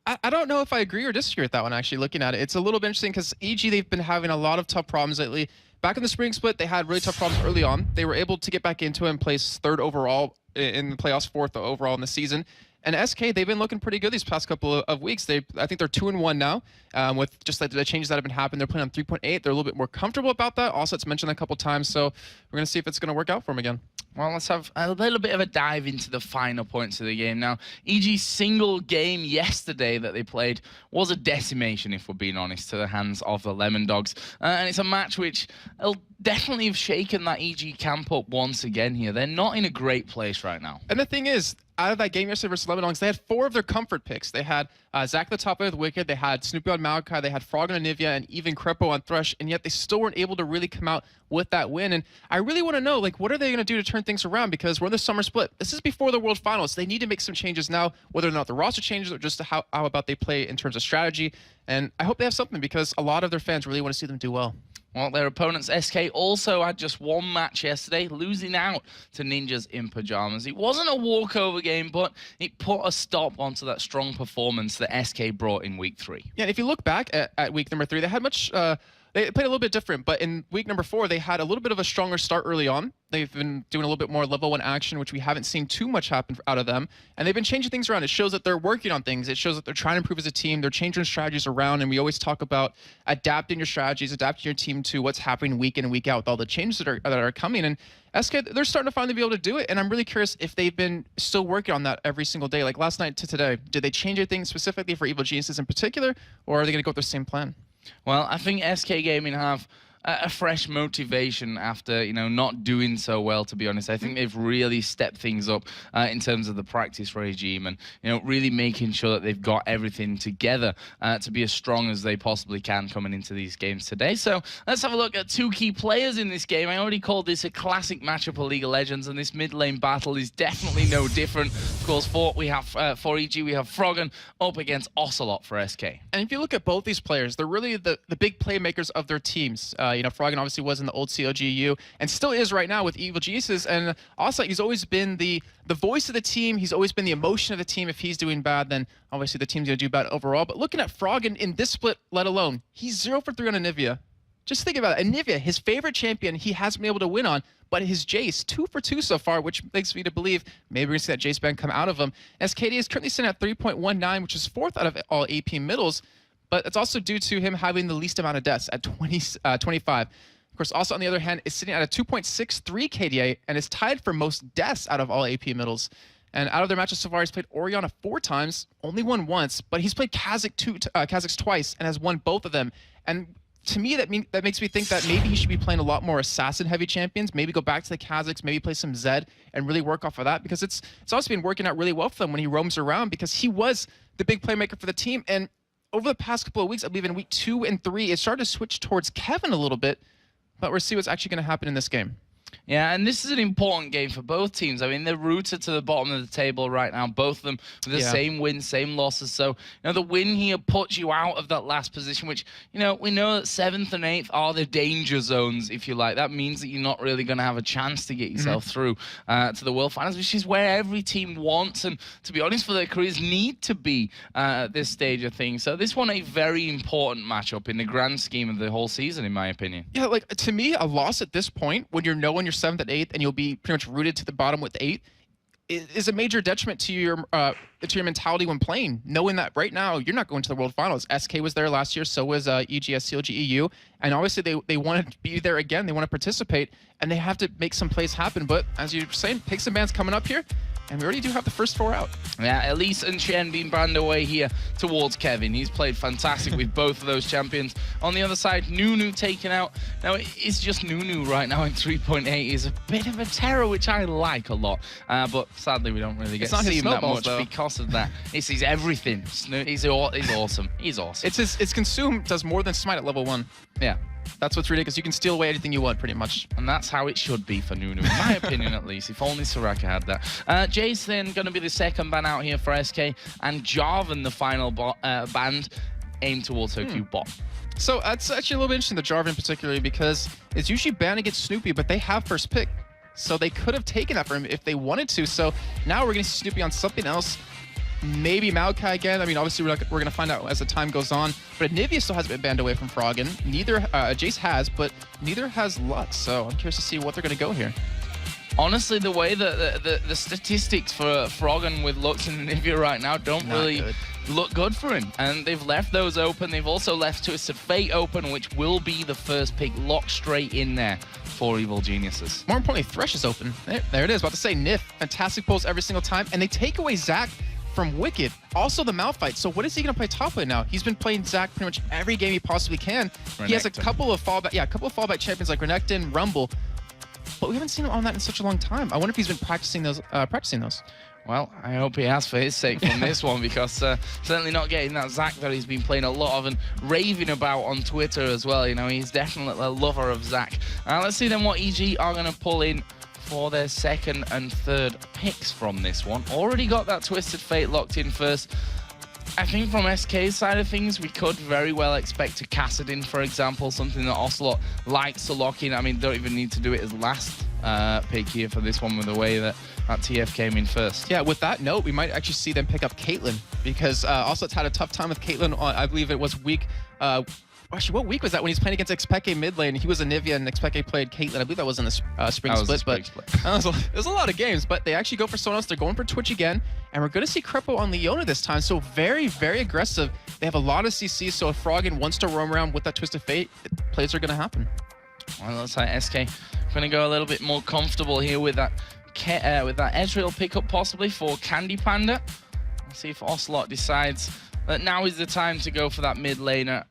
I don't know if I agree or disagree with that one, actually, looking at it. It's a little bit interesting because EG, they've been having a lot of tough problems lately. Back in the spring split, they had really tough problems early on. They were able to get back into it and place third overall in the playoffs, fourth overall in the season. And SK, they've been looking pretty good these past couple of weeks. I think they're 2-1 now, with just like the changes that have been happening. They're playing on 3.8. They're a little bit more comfortable about that. Also, it's mentioned a couple times, so we're going to see if it's going to work out for them again. Well, let's have a little bit of a dive into the final points of the game. Now, EG's single game yesterday that they played was a decimation, if we're being honest, to the hands of the Lemon Dogs. And it's a match which will definitely have shaken that EG camp up once again here. They're not in a great place right now. And the thing is, out of that game yesterday versus Lemon Dogs, they had 4 of their comfort picks. They had Zach at the top with Wicked, they had Snoopy on Maokai, they had Frog on Anivia, and even Crepo on Thresh, and yet they still weren't able to really come out with that win. And I really want to know, like, what are they going to do to turn things around? Because we're in the summer split. This is before the World Finals. They need to make some changes now, whether or not the roster changes or just how about they play in terms of strategy. And I hope they have something because a lot of their fans really want to see them do well. Well, their opponents, SK, also had just one match yesterday, losing out to Ninjas in Pajamas. It wasn't a walkover game, but it put a stop onto that strong performance that SK brought in Week 3. Yeah, and if you look back at week number 3, they had much... They played a little bit different, but in week number 4, they had a little bit of a stronger start early on. They've been doing a little bit more level 1 action, which we haven't seen too much happen out of them. And they've been changing things around. It shows that they're working on things. It shows that they're trying to improve as a team. They're changing strategies around. And we always talk about adapting your strategies, adapting your team to what's happening week in and week out with all the changes that are coming. And SK, they're starting to finally be able to do it. And I'm really curious if they've been still working on that every single day. Like last night to today, did they change anything specifically for Evil Geniuses in particular? Or are they going to go with the same plan? Well, I think SK Gaming have a fresh motivation after, not doing so well, to be honest. I think they've really stepped things up in terms of the practice regime and, really making sure that they've got everything together to be as strong as they possibly can coming into these games today. So let's have a look at 2 key players in this game. I already called this a classic matchup of League of Legends, and this mid lane battle is definitely no different. Of course, for EG, we have Froggen up against Ocelot for SK. And if you look at both these players, they're really the big playmakers of their teams. Froggen obviously was in the old COGU and still is right now with Evil Geniuses. And also, he's always been the voice of the team. He's always been the emotion of the team. If he's doing bad, then obviously the team's going to do bad overall. But looking at Froggen in this split, let alone, he's 0 for 3 on Anivia. Just think about it. Anivia, his favorite champion, he hasn't been able to win on, but his Jace, 2 for 2 so far, which makes me to believe maybe we're going to see that Jace ban come out of him. SKD is currently sitting at 3.19, which is 4th out of all AP middles. But it's also due to him having the least amount of deaths at 25. Of course, also on the other hand, is sitting at a 2.63 KDA and is tied for most deaths out of all AP middles. And out of their matches so far, he's played Orianna 4 times, only won once, but he's played Kha'Zix twice and has won both of them. And to me, that makes me think that maybe he should be playing a lot more assassin-heavy champions. Maybe go back to the Kha'Zix, maybe play some Zed, and really work off of that, because it's also been working out really well for them when he roams around, because he was the big playmaker for the team. And over the past couple of weeks, I believe in week 2 and 3, it started to switch towards Kevin a little bit, but we'll see what's actually going to happen in this game. Yeah, and this is an important game for both teams. I mean, they're rooted to the bottom of the table right now, both of them with the same wins, same losses. So, the win here puts you out of that last position, which, we know that 7th and 8th are the danger zones, if you like. That means that you're not really going to have a chance to get yourself through to the World Finals, which is where every team wants and, to be honest, for their careers need to be at this stage of things. So this one, a very important matchup in the grand scheme of the whole season, in my opinion. Yeah, like, to me, a loss at this point, when you're knowing you're 7th and 8th and you'll be pretty much rooted to the bottom with 8, is a major detriment to your mentality when playing, knowing that right now you're not going to the World Finals. SK was there last year, so was EGS, CLG, EU, and obviously they want to be there again. They want to participate, and they have to make some plays happen. But as you're saying, pick some bands coming up here, and we already do have the first 4 out. Yeah, Elise and Shen being banned away here towards Kevin. He's played fantastic with both of those champions. On the other side, Nunu taken out. Now, it's just Nunu right now in 3.8. He's a bit of a terror, which I like a lot. But sadly, we don't really get to see him that much because of that. He's everything. He's awesome. He's awesome. It's Consume does more than Smite at level 1. Yeah. That's what's ridiculous. You can steal away anything you want, pretty much. And that's how it should be for Nunu, in my opinion, at least. If only Soraka had that. Jace then going to be the second ban out here for SK, and Jarvan, the final band, aimed towards her Q bot. So that's actually a little bit interesting, the Jarvan particularly, because it's usually banned against Snoopy, but they have first pick. So they could have taken that for him if they wanted to. So now we're going to see Snoopy on something else. maybe Maokai again. I mean, obviously we're going to find out as the time goes on. But Anivia still hasn't been banned away from Froggen. Neither Jace has, but neither has Lux. So I'm curious to see what they're going to go here. Honestly, the way that the statistics for Froggen with Lux and Anivia right now don't really look good for him. And they've left those open. They've also left Twisted Fate open, which will be the first pick locked straight in there for Evil Geniuses. More importantly, Thresh is open. There it is. About to say, Nif, fantastic pulls every single time. And they take away Zac from Wicked. Also the Malphite. So what is he going to play top lane now? He's been playing Zac pretty much every game he possibly can. Renekton. He has a couple of fallback champions like Renekton, Rumble. But we haven't seen him on that in such a long time. I wonder if he's been practicing those. Well, I hope he has for his sake from this one, because certainly not getting that Zac that he's been playing a lot of and raving about on Twitter as well. You know, he's definitely a lover of Zac. Let's see then what EG are going to pull in for their second and third picks from this one. Already got that Twisted Fate locked in first. I think from SK's side of things, we could very well expect a Kassadin, for example, something that Ocelot likes to lock in. I mean, don't even need to do it as last pick here for this one with the way that TF came in first. Yeah, with that note, we might actually see them pick up Caitlyn, because Ocelot's had a tough time with Caitlyn. I believe it was week... Actually, what week was that when he's playing against Xpeke mid lane? He was Anivia and Xpeke played Caitlyn. I believe that was in the spring split. It was a lot of games, but they actually go for someone else. They're going for Twitch again, and we're going to see Krepo on Leona this time. So very, very aggressive. They have a lot of CC, so if Froggen wants to roam around with that Twisted Fate, plays are going to happen. Well, looks like SK going to go a little bit more comfortable here with that Ezreal pickup possibly for Candy Panda. We'll see if Ocelot decides that now is the time to go for that mid laner.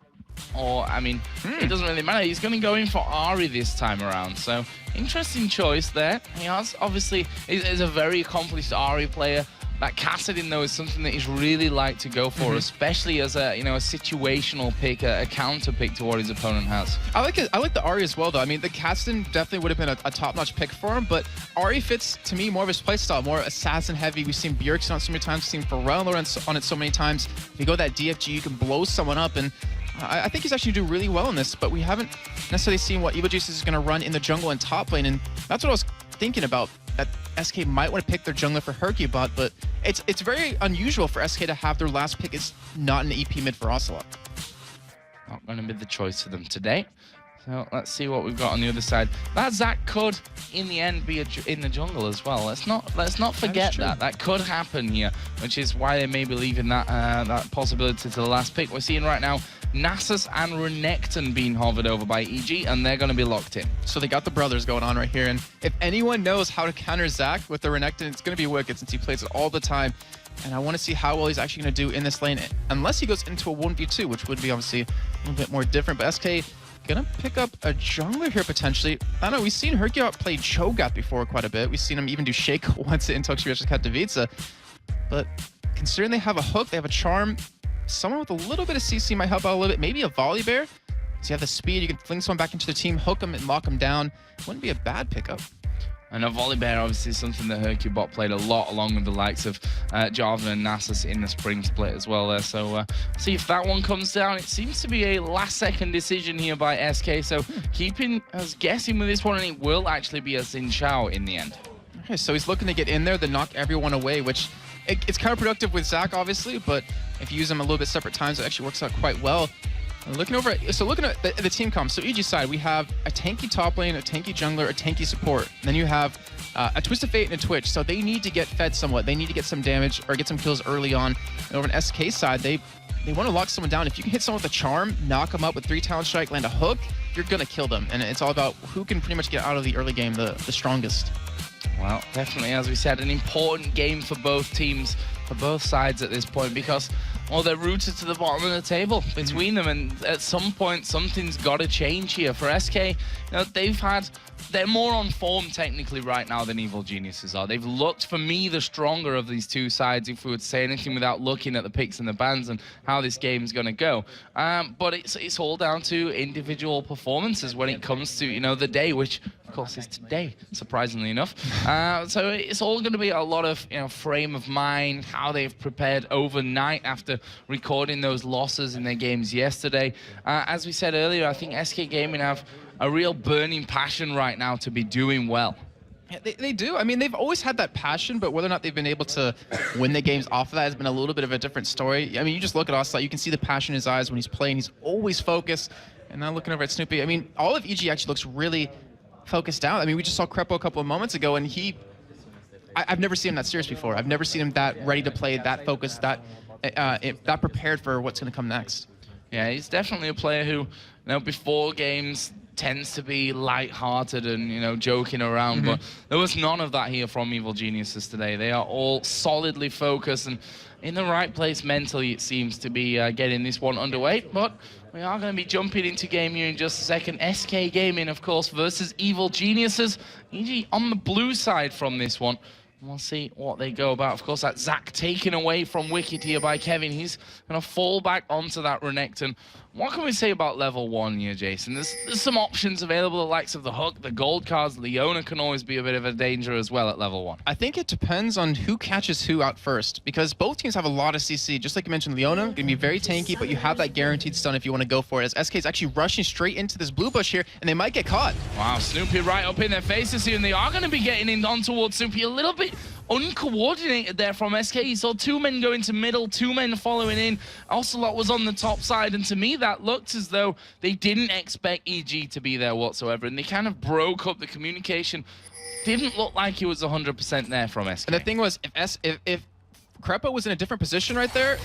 Or, I mean, it doesn't really matter. He's going to go in for Ahri this time around. So, interesting choice there. He has, obviously, is a very accomplished Ahri player. That Kassadin, though, is something that he's really like to go for, especially as a, you know, a situational pick, a counter pick to what his opponent has. I like the Ahri as well, though. I mean, the Kassadin definitely would have been a top-notch pick for him, but Ahri fits, to me, more of his playstyle, more assassin-heavy. We've seen Bjergsen on it so many times, we've seen Pharrell on it so many times. If you go that DFG, you can blow someone up, and I think he's actually going to do really well in this, but we haven't necessarily seen what Evil Geniuses is going to run in the jungle and top lane, and that's what I was thinking about. That SK might want to pick their jungler for Hercubot, but it's very unusual for SK to have their last pick is not an EP mid for Ocelot. Not going to be the choice for them today. So let's see what we've got on the other side. That Zac could, in the end, be in the jungle as well. Let's not forget that. That could happen here, which is why they may be leaving that possibility to the last pick. We're seeing right now Nasus and Renekton being hovered over by EG, and they're going to be locked in. So they got the brothers going on right here, and if anyone knows how to counter Zac with the Renekton, it's going to be Wicked, since he plays it all the time. And I want to see how well he's actually going to do in this lane, unless he goes into a 1v2, which would be obviously a little bit more different. But SK gonna pick up a jungler here potentially. I don't know, we've seen Hercubot play Cho'Gath before quite a bit. We've seen him even do Shake once in Toxic versus Katowice. But considering they have a hook, they have a charm, someone with a little bit of CC might help out a little bit. Maybe a Volley Bear. So you have the speed, you can fling someone back into the team, hook them and lock them down. Wouldn't be a bad pickup. And a Volley Bear, obviously, is something that Hercubot played a lot, along with the likes of Jarvan and Nasus in the spring split as well there. So see if that one comes down. It seems to be a last-second decision here by SK. So keeping us guessing with this one, and it will actually be a Xin Zhao in the end. Okay, so he's looking to get in there, then knock everyone away, which it's counterproductive with Zac, obviously, but if you use them a little bit separate times, it actually works out quite well. Looking at the team comp, so EG side, we have a tanky top lane, a tanky jungler, a tanky support. Then you have a Twisted Fate and a Twitch, so they need to get fed somewhat. They need to get some damage or get some kills early on. And over an SK side, they want to lock someone down. If you can hit someone with a charm, knock them up with 3 talent strike, land a hook, you're going to kill them. And it's all about who can pretty much get out of the early game the strongest. Well, definitely, as we said, an important game for both teams, for both sides at this point, because, well, they're rooted to the bottom of the table between them, and at some point, something's got to change here. For SK, you know, they're more on form technically right now than Evil Geniuses are. They've looked, for me, the stronger of these two sides, if we would say anything without looking at the picks and the bans and how this game's going to go. But it's all down to individual performances when it comes to, you know, the day, which, of course, is today, surprisingly enough. So it's all going to be a lot of, you know, frame of mind, how they've prepared overnight after recording those losses in their games yesterday. As we said earlier, I think SK Gaming have a real burning passion right now to be doing well. Yeah, they do. I mean, they've always had that passion, but whether or not they've been able to win the games off of that has been a little bit of a different story. I mean, you just look at Ocelot, you can see the passion in his eyes when he's playing. He's always focused. And now looking over at Snoopy, I mean, all of EG actually looks really focused out. I mean, we just saw Crepo a couple of moments ago, and I've never seen him that serious before. I've never seen him that ready to play, that focused, that prepared for what's going to come next. Yeah, he's definitely a player who, before games tends to be light-hearted and, joking around, but there was none of that here from Evil Geniuses today. They are all solidly focused and in the right place mentally, it seems to be getting this one underway, but we are going to be jumping into game here in just a second. SK Gaming, of course, versus Evil Geniuses. EG on the blue side from this one. We'll see what they go about. Of course, that's Zach taken away from Wicked here by Kevin. He's going to fall back onto that Renekton. What can we say about level 1 here, Jason? There's some options available, the likes of the Hook, the gold cards. Leona can always be a bit of a danger as well at level 1. I think it depends on who catches who out first, because both teams have a lot of CC. Just like you mentioned, Leona going to be very tanky, but you have that guaranteed stun if you want to go for it, as SK is actually rushing straight into this blue bush here, and they might get caught. Wow, Snoopy right up in their faces here, and they are going to be getting in on towards Snoopy a little bit uncoordinated there from SK. You saw 2 men go into middle, 2 men following in. Ocelot was on the top side, and to me that looked as though they didn't expect EG to be there whatsoever, and they kind of broke up the communication. Didn't look like it was 100% there from SK. And the thing was, if Crepo was in a different position right there,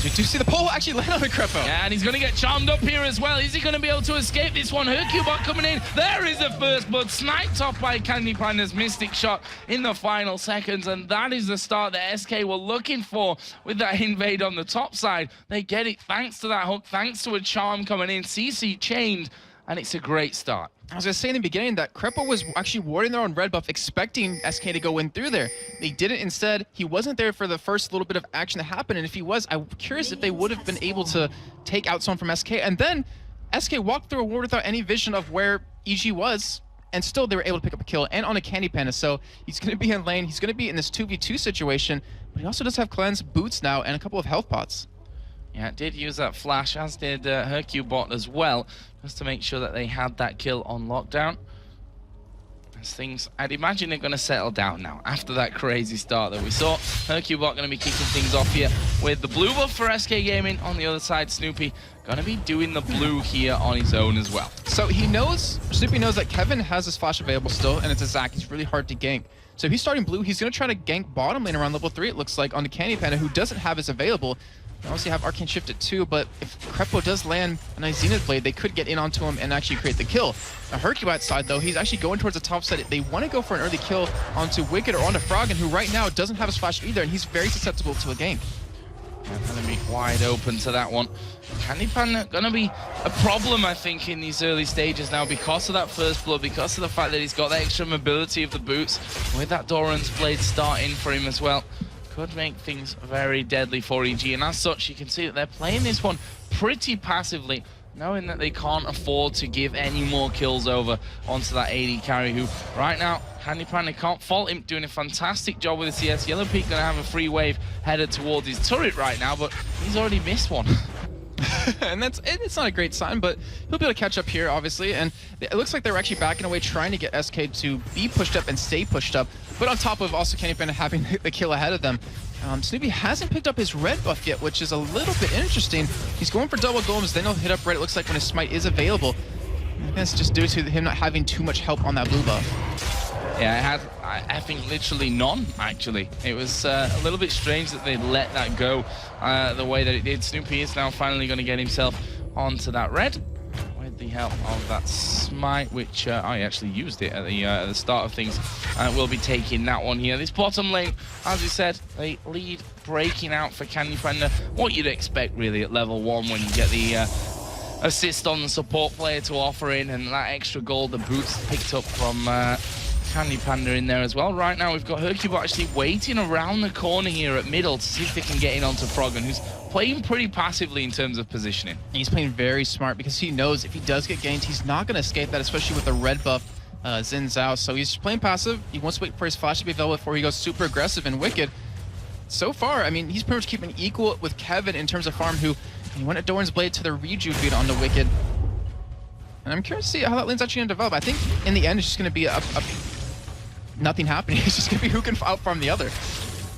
you do see the pole actually land on the Crepo. Yeah, and he's going to get charmed up here as well. Is he going to be able to escape this one? Hercubot coming in. There is the first blood. Sniped off by Candy Panda's Mystic Shot in the final seconds. And that is the start that SK were looking for with that invade on the top side. They get it thanks to that hook, thanks to a charm coming in. CC chained, and it's a great start. I was going to say in the beginning that Crepo was actually warding their own red buff, expecting SK to go in through there. They didn't. Instead, he wasn't there for the first little bit of action that happened, and if he was, I'm curious if they would have been able to take out someone from SK. And then SK walked through a ward without any vision of where EG was, and still they were able to pick up a kill and on a Candy Panda. So he's going to be in lane. He's going to be in this 2v2 situation, but he also does have cleanse, boots now, and a couple of health pots. Yeah, it did use that flash, as did Hercubot as well, just to make sure that they had that kill on lockdown. As things, I'd imagine they're going to settle down now after that crazy start that we saw. Hercubot going to be kicking things off here with the blue buff for SK Gaming. On the other side, Snoopy going to be doing the blue here on his own as well. So Snoopy knows that Kevin has his flash available still, and it's a Zac. He's really hard to gank. So if he's starting blue, he's going to try to gank bottom lane around level 3, it looks like, on the Candy Panda, who doesn't have his available. They also have Arcane Shift at 2, but if Crepo does land a nice Zenith Blade, they could get in onto him and actually create the kill. Now Hercubot's side, though, he's actually going towards the top side. They want to go for an early kill onto Wicked or onto Froggen, who right now doesn't have his flash either, and he's very susceptible to a gank. Going to be wide open to that one. Candy Panda going to be a problem, I think, in these early stages now because of that first blood, because of the fact that he's got the extra mobility of the boots, with that Doran's Blade starting for him as well. Could make things very deadly for EG, and as such, you can see that they're playing this one pretty passively, knowing that they can't afford to give any more kills over onto that AD carry, who right now, Candy Panda can't fault him, doing a fantastic job with the CS. Yellow Peak going to have a free wave headed towards his turret right now, but he's already missed one. And it's not a great sign, but he'll be able to catch up here, obviously. And it looks like they're actually backing away, trying to get SK to be pushed up and stay pushed up. But on top of also Candy Panda having the kill ahead of them, Snoopy hasn't picked up his red buff yet, which is a little bit interesting. He's going for double golems, then he'll hit up red, it looks like, when his smite is available. And that's just due to him not having too much help on that blue buff. Yeah, it had, I think, literally none, actually. It was a little bit strange that they let that go the way that it did. Snoopy is now finally going to get himself onto that red with the help of that smite, which I actually used it at the start of things. We'll be taking that one here. This bottom lane, as we said, a lead breaking out for Candy Panda. What you'd expect, really, at level 1 when you get the assist on the support player to offer in, and that extra gold, the boots picked up from Candy Panda in there as well. Right now we've got Hercubot actually waiting around the corner here at middle to see if they can get in onto Froggen, who's playing pretty passively in terms of positioning. He's playing very smart because he knows if he does get ganked, he's not going to escape that, especially with the red buff Xin Zhao. So he's playing passive. He wants to wait for his flash to be available before he goes super aggressive and Wicked. So far, I mean, he's pretty much keeping equal with Kevin in terms of farm, who he went at Doran's Blade to the Reju feed on the Wicked. And I'm curious to see how that lane's actually going to develop. I think in the end, it's just going to be nothing happening. It's just going to be who can outfarm the other.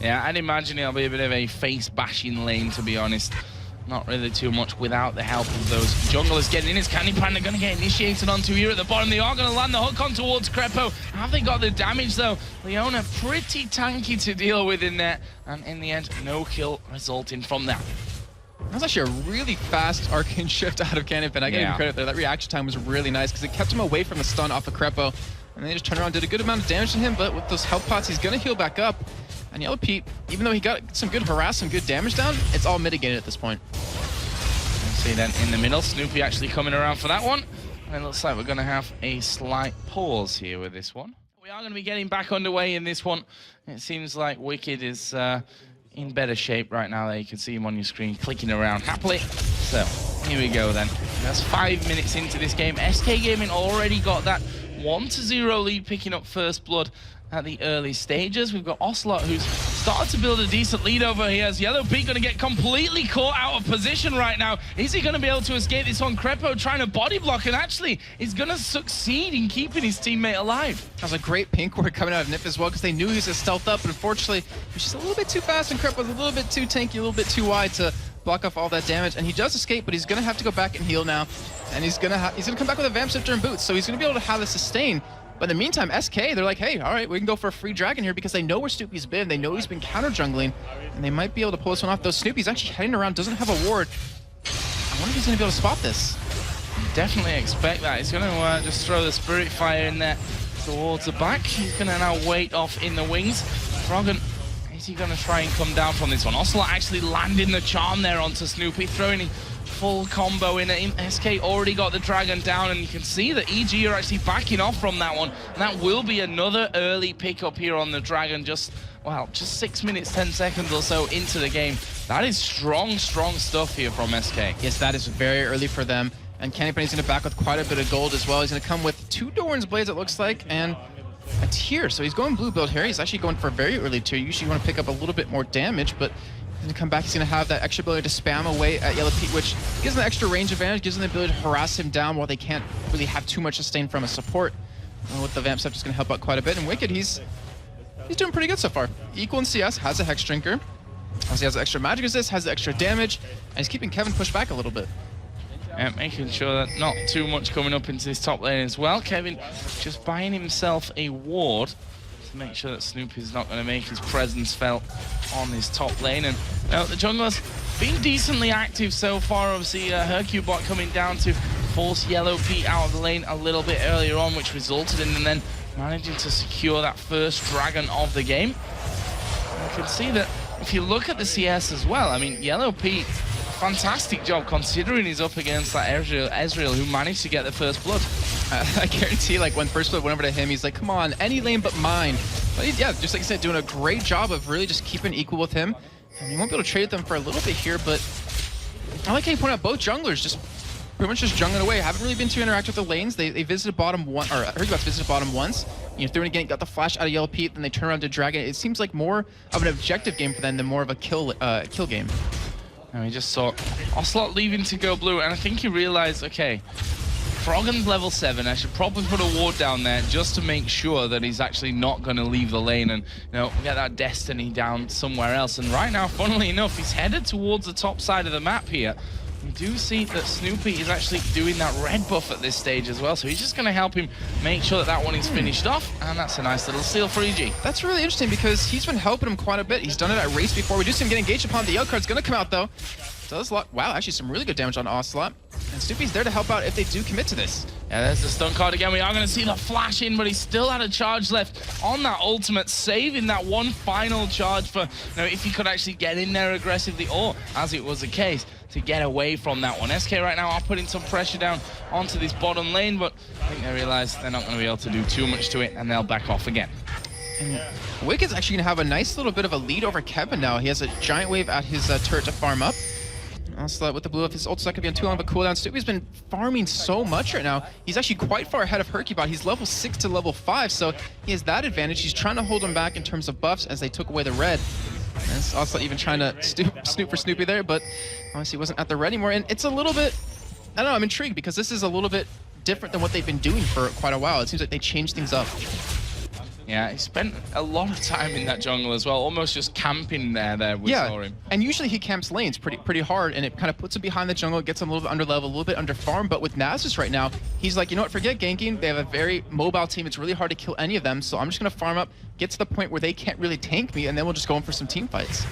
Yeah, I'd imagine it'll be a bit of a face-bashing lane, to be honest. Not really too much without the help of those junglers getting in. His Candy Panda going to get initiated onto here at the bottom. They are going to land the hook on towards Crepo. Have they got the damage, though? Leona pretty tanky to deal with in there. And in the end, no kill resulting from that. That was actually a really fast arcane shift out of Candy Panda. I give him credit there. That reaction time was really nice because it kept him away from the stun off of Crepo. And they just turned around and did a good amount of damage to him. But with those health pots, he's going to heal back up. And Yellow Pete, even though he got some good harass, some good damage down, it's all mitigated at this point. See then in the middle, Snoopy actually coming around for that one. And it looks like we're going to have a slight pause here with this one. We are going to be getting back underway in this one. It seems like Wicked is in better shape right now. There you can see him on your screen clicking around happily. So here we go then. That's 5 minutes into this game. SK Gaming already got that 1-0 lead, picking up first blood at the early stages. We've got Ocelot, who's started to build a decent lead over here. As Yellow Pete going to get completely caught out of position right now. Is he going to be able to escape this one? Crepo trying to body block, and actually is going to succeed in keeping his teammate alive. That was a great pink ward coming out of Nip as well, because they knew he was going to stealth up, but unfortunately, he was just a little bit too fast, and Crepo was a little bit too tanky, a little bit too wide to block off all that damage. And he does escape, but he's going to have to go back and heal now. And he's going to come back with a Vamp Sifter and boots, so he's going to be able to have the sustain. But in the meantime, SK, they're like, hey, all right, we can go for a free dragon here because they know where Snoopy's been. They know he's been counter-jungling, and they might be able to pull this one off. Though Snoopy's actually heading around, doesn't have a ward. I wonder if he's going to be able to spot this. Definitely expect that. He's going to just throw the Spirit Fire in there towards the back. He's going to now wait off in the wings. Froggen, is he going to try and come down from this one? Ocelot actually landing the charm there onto Snoopy, throwing in full combo in it. SK already got the dragon down, and you can see that EG are actually backing off from that one. And that will be another early pickup here on the dragon. Just 6 minutes, 10 seconds or so into the game. That is strong, strong stuff here from SK. Yes, that is very early for them. And Candy Penny's going to back with quite a bit of gold as well. He's going to come with 2 Doran's Blades, it looks like, and a tier. So he's going blue build here. He's actually going for a very early tier. Usually you want to pick up a little bit more damage, but to come back, he's going to have that extra ability to spam away at Yellow Pete, which gives them the extra range advantage, gives them the ability to harass him down while they can't really have too much sustain from a support. With the Vamp Scepter, is going to help out quite a bit. And Wicked, he's doing pretty good so far. Equal in CS, has a Hex Drinker. Also, he has the extra magic resist, has the extra damage, and he's keeping Kevin pushed back a little bit. And making sure that not too much coming up into this top lane as well. Kevin just buying himself a ward to make sure that Snoopy's not going to make his presence felt on this top lane. And the jungler's been decently active so far. Obviously, Hercubot coming down to force Yellow Pete out of the lane a little bit earlier on, which resulted in them then managing to secure that first dragon of the game. And you can see that if you look at the CS as well, I mean, Yellow Pete, fantastic job considering he's up against that Ezreal who managed to get the first blood. I guarantee, like, when first blood went over to him, he's like, come on, any lane but mine. But yeah, just like I said, doing a great job of really just keeping equal with him. And you won't be able to trade them for a little bit here, but I like how you point out both junglers just pretty much just jungling away. Haven't really been too interactive with the lanes. They visited bottom one, or Hercubot's visited bottom once. You know, threw it again, got the flash out of Yellow Pete, then they turn around to Dragon. It seems like more of an objective game for them than more of a kill game. And we just saw Ocelot leaving to go blue, and I think he realized, okay, Froggen's level 7, I should probably put a ward down there just to make sure that he's actually not going to leave the lane and, you know, get that Destiny down somewhere else. And right now, funnily enough, he's headed towards the top side of the map here. We do see that Snoopy is actually doing that red buff at this stage as well, so he's just going to help him make sure that that one is finished off, and that's a nice little steal for EG. That's really interesting because he's been helping him quite a bit. He's done it at race before. We do see him get engaged upon. The yellow card's going to come out, though. So that's a lot. Wow, actually some really good damage on Ocelot. And Snoopy's there to help out if they do commit to this. Yeah, there's the stun card again. We are going to see the flash in, but he still had a charge left on that ultimate, saving that one final charge for, you know, if he could actually get in there aggressively, or, as it was the case, to get away from that one. SK right now are putting some pressure down onto this bottom lane, but I think they realize they're not going to be able to do too much to it, and they'll back off again. And Wicked's actually going to have a nice little bit of a lead over Kevin now. He has a giant wave at his turret to farm up. Also, with the blue, if his ult's not going to be on too long of a cooldown, Snoopy's been farming so much right now. He's actually quite far ahead of Hercubot. He's level 6 to level 5, so he has that advantage. He's trying to hold him back in terms of buffs as they took away the red. And it's also even trying to snoop for Snoopy there, but obviously he wasn't at the red anymore. And it's a little bit, I don't know, I'm intrigued because this is a little bit different than what they've been doing for quite a while. It seems like they changed things up. Yeah, he spent a lot of time in that jungle as well, almost just camping there we saw him. And usually he camps lanes pretty hard, and it kind of puts him behind the jungle, gets him a little bit under level, a little bit under farm. But with Nasus right now, he's like, you know what, forget ganking. They have a very mobile team. It's really hard to kill any of them, so I'm just going to farm up, get to the point where they can't really tank me, and then we'll just go in for some team fights.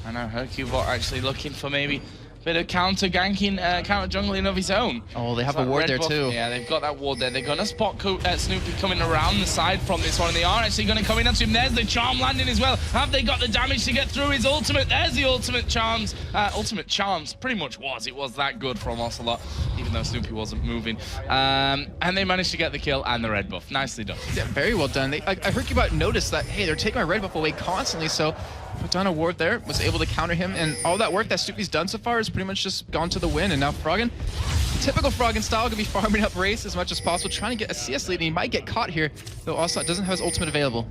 I know, Hercubot actually looking for maybe a bit of counter ganking, counter jungling of his own. Oh, they have So a ward there buff, too. Yeah, they've got that ward there. They're going to spot Snoopy coming around the side from this one, and they are actually going to come in onto him. There's the charm landing as well. Have they got the damage to get through his ultimate? There's the ultimate charms. Ultimate charms pretty much was. It was that good from Ocelot, even though Snoopy wasn't moving. And they managed to get the kill and the red buff. Nicely done. Yeah, very well done. I heard you about notice that, hey, they're taking my red buff away constantly, so put down a ward there, was able to counter him, and all that work that Snoopy's done so far has pretty much just gone to the win. And now Froggen, typical Froggen style, gonna be farming up race as much as possible, trying to get a CS lead, and he might get caught here, though Ocelot doesn't have his ultimate available.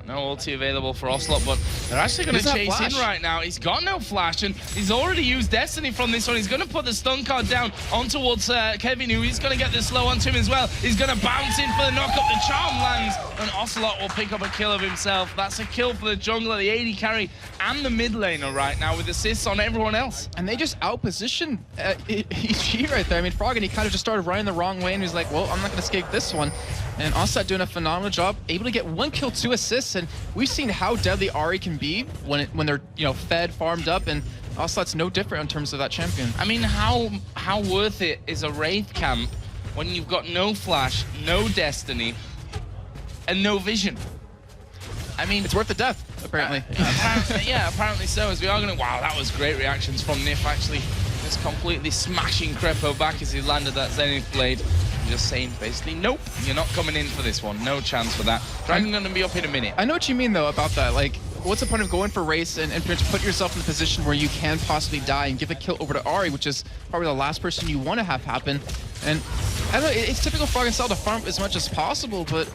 No ulti available for Ocelot, but they're actually going to chase in right now. He's got no flash, and he's already used Destiny from this one. He's going to put the stun card down on towards Kevin, who he's going to get the slow onto him as well. He's going to bounce in for the knock-up. The charm lands, and Ocelot will pick up a kill of himself. That's a kill for the jungler, the AD carry, and the mid laner right now, with assists on everyone else. And they just outpositioned EG right there. I mean, Froggen, he kind of just started running the wrong way, and he's like, well, I'm not going to escape this one. And Ocelot doing a phenomenal job, able to get 1 kill, 2 assists, and we've seen how deadly Ahri can be when they're, you know, fed, farmed up, and Ocelot's no different in terms of that champion. I mean, how worth it is a Wraith camp when you've got no flash, no Destiny, and no vision? I mean, It's worth the death, apparently. Apparently so. As we are going to... Wow, that was great reactions from Nif, actually. Just completely smashing Crepo back as he landed that Zenith Blade. Just saying, basically, nope, you're not coming in for this one. No chance for that. Dragon going to be up in a minute. I know what you mean, though, about that. Like, what's the point of going for race and pretty much put yourself in a position where you can possibly die and give a kill over to Ahri, which is probably the last person you want to have happen. And I don't know, it's typical Froggen style to farm as much as possible, but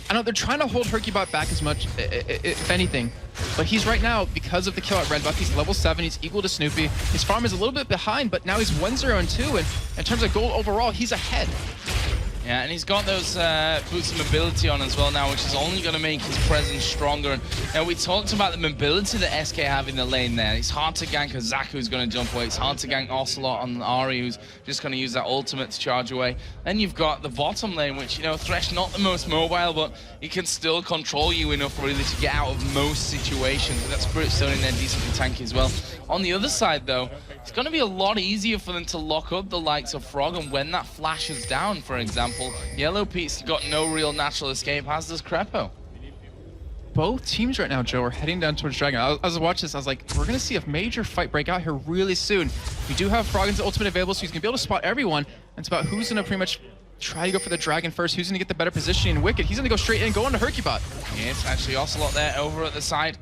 I know they're trying to hold Hercubot back as much, if anything. But he's right now, because of the kill at red buff, he's level 7, he's equal to Snoopy. His farm is a little bit behind, but now he's 1-0-2, and in terms of gold overall, he's ahead. Yeah, and he's got those boots of mobility on as well now, which is only going to make his presence stronger. And you know, we talked about the mobility that SK have in the lane there. It's hard to gank a Zac who's going to jump away. It's hard to gank Ocelot on Ahri, who's just going to use that ultimate to charge away. Then you've got the bottom lane, which, you know, Thresh not the most mobile, but he can still control you enough really to get out of most situations. That Spirit Stone in there decently tanky as well. On the other side, though, it's going to be a lot easier for them to lock up the likes of Froggen when that flashes down, for example. Yellow Pete's got no real natural escape, as does Crepo. Both teams right now, Joe, are heading down towards Dragon. I was watching this, I was like, we're going to see a major fight break out here really soon. We do have Froggen's ultimate available, so he's going to be able to spot everyone. It's about who's going to pretty much try to go for the Dragon first, who's going to get the better positioning. And Wicked, he's going to go straight in, go on to Hercubot. Yes, actually, Ocelot there over at the side.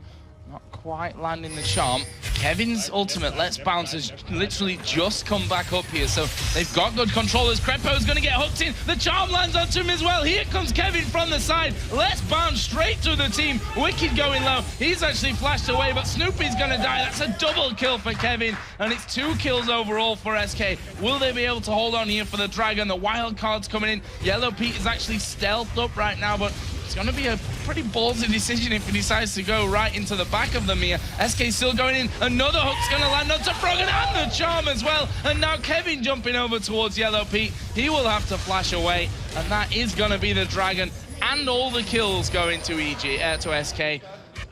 Not quite landing the charm. Kevin's ultimate, Let's Bounce, has literally just come back up here, so they've got good controllers. Crepo's going to get hooked in. The charm lands onto him as well. Here comes Kevin from the side. Let's Bounce straight through the team. Wicked going low. He's actually flashed away, but Snoopy's going to die. That's a double kill for Kevin, and it's 2 kills overall for SK. Will they be able to hold on here for the Dragon? The wild card's coming in. Yellow Pete is actually stealthed up right now, but it's going to be a pretty ballsy decision if he decides to go right into the back of the Mia. SK still going in. Another hook's going to land onto Froggen and the charm as well. And now Kevin jumping over towards Yellow Pete. He will have to flash away. And that is going to be the Dragon. And all the kills going to to SK.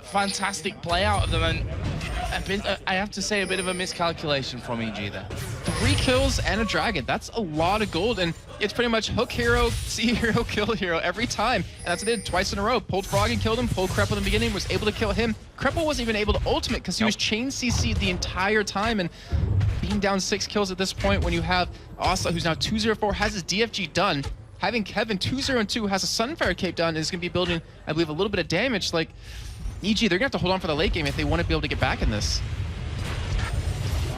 Fantastic play out of them. And I have to say, a bit of a miscalculation from EG there. 3 kills and a Dragon. That's a lot of gold, and it's pretty much hook hero, see hero, kill hero every time. And that's what they did twice in a row. Pulled Froggen, killed him, pulled Crepo in the beginning, was able to kill him. Crepo wasn't even able to ultimate because he was chain CC'd the entire time, and being down 6 kills at this point when you have Ocelot, who's now 2-0-4, has his DFG done. Having Kevin 2-0-2, has a Sunfire Cape done, is going to be building, I believe, a little bit of damage. Like, EG, they're going to have to hold on for the late game if they want to be able to get back in this.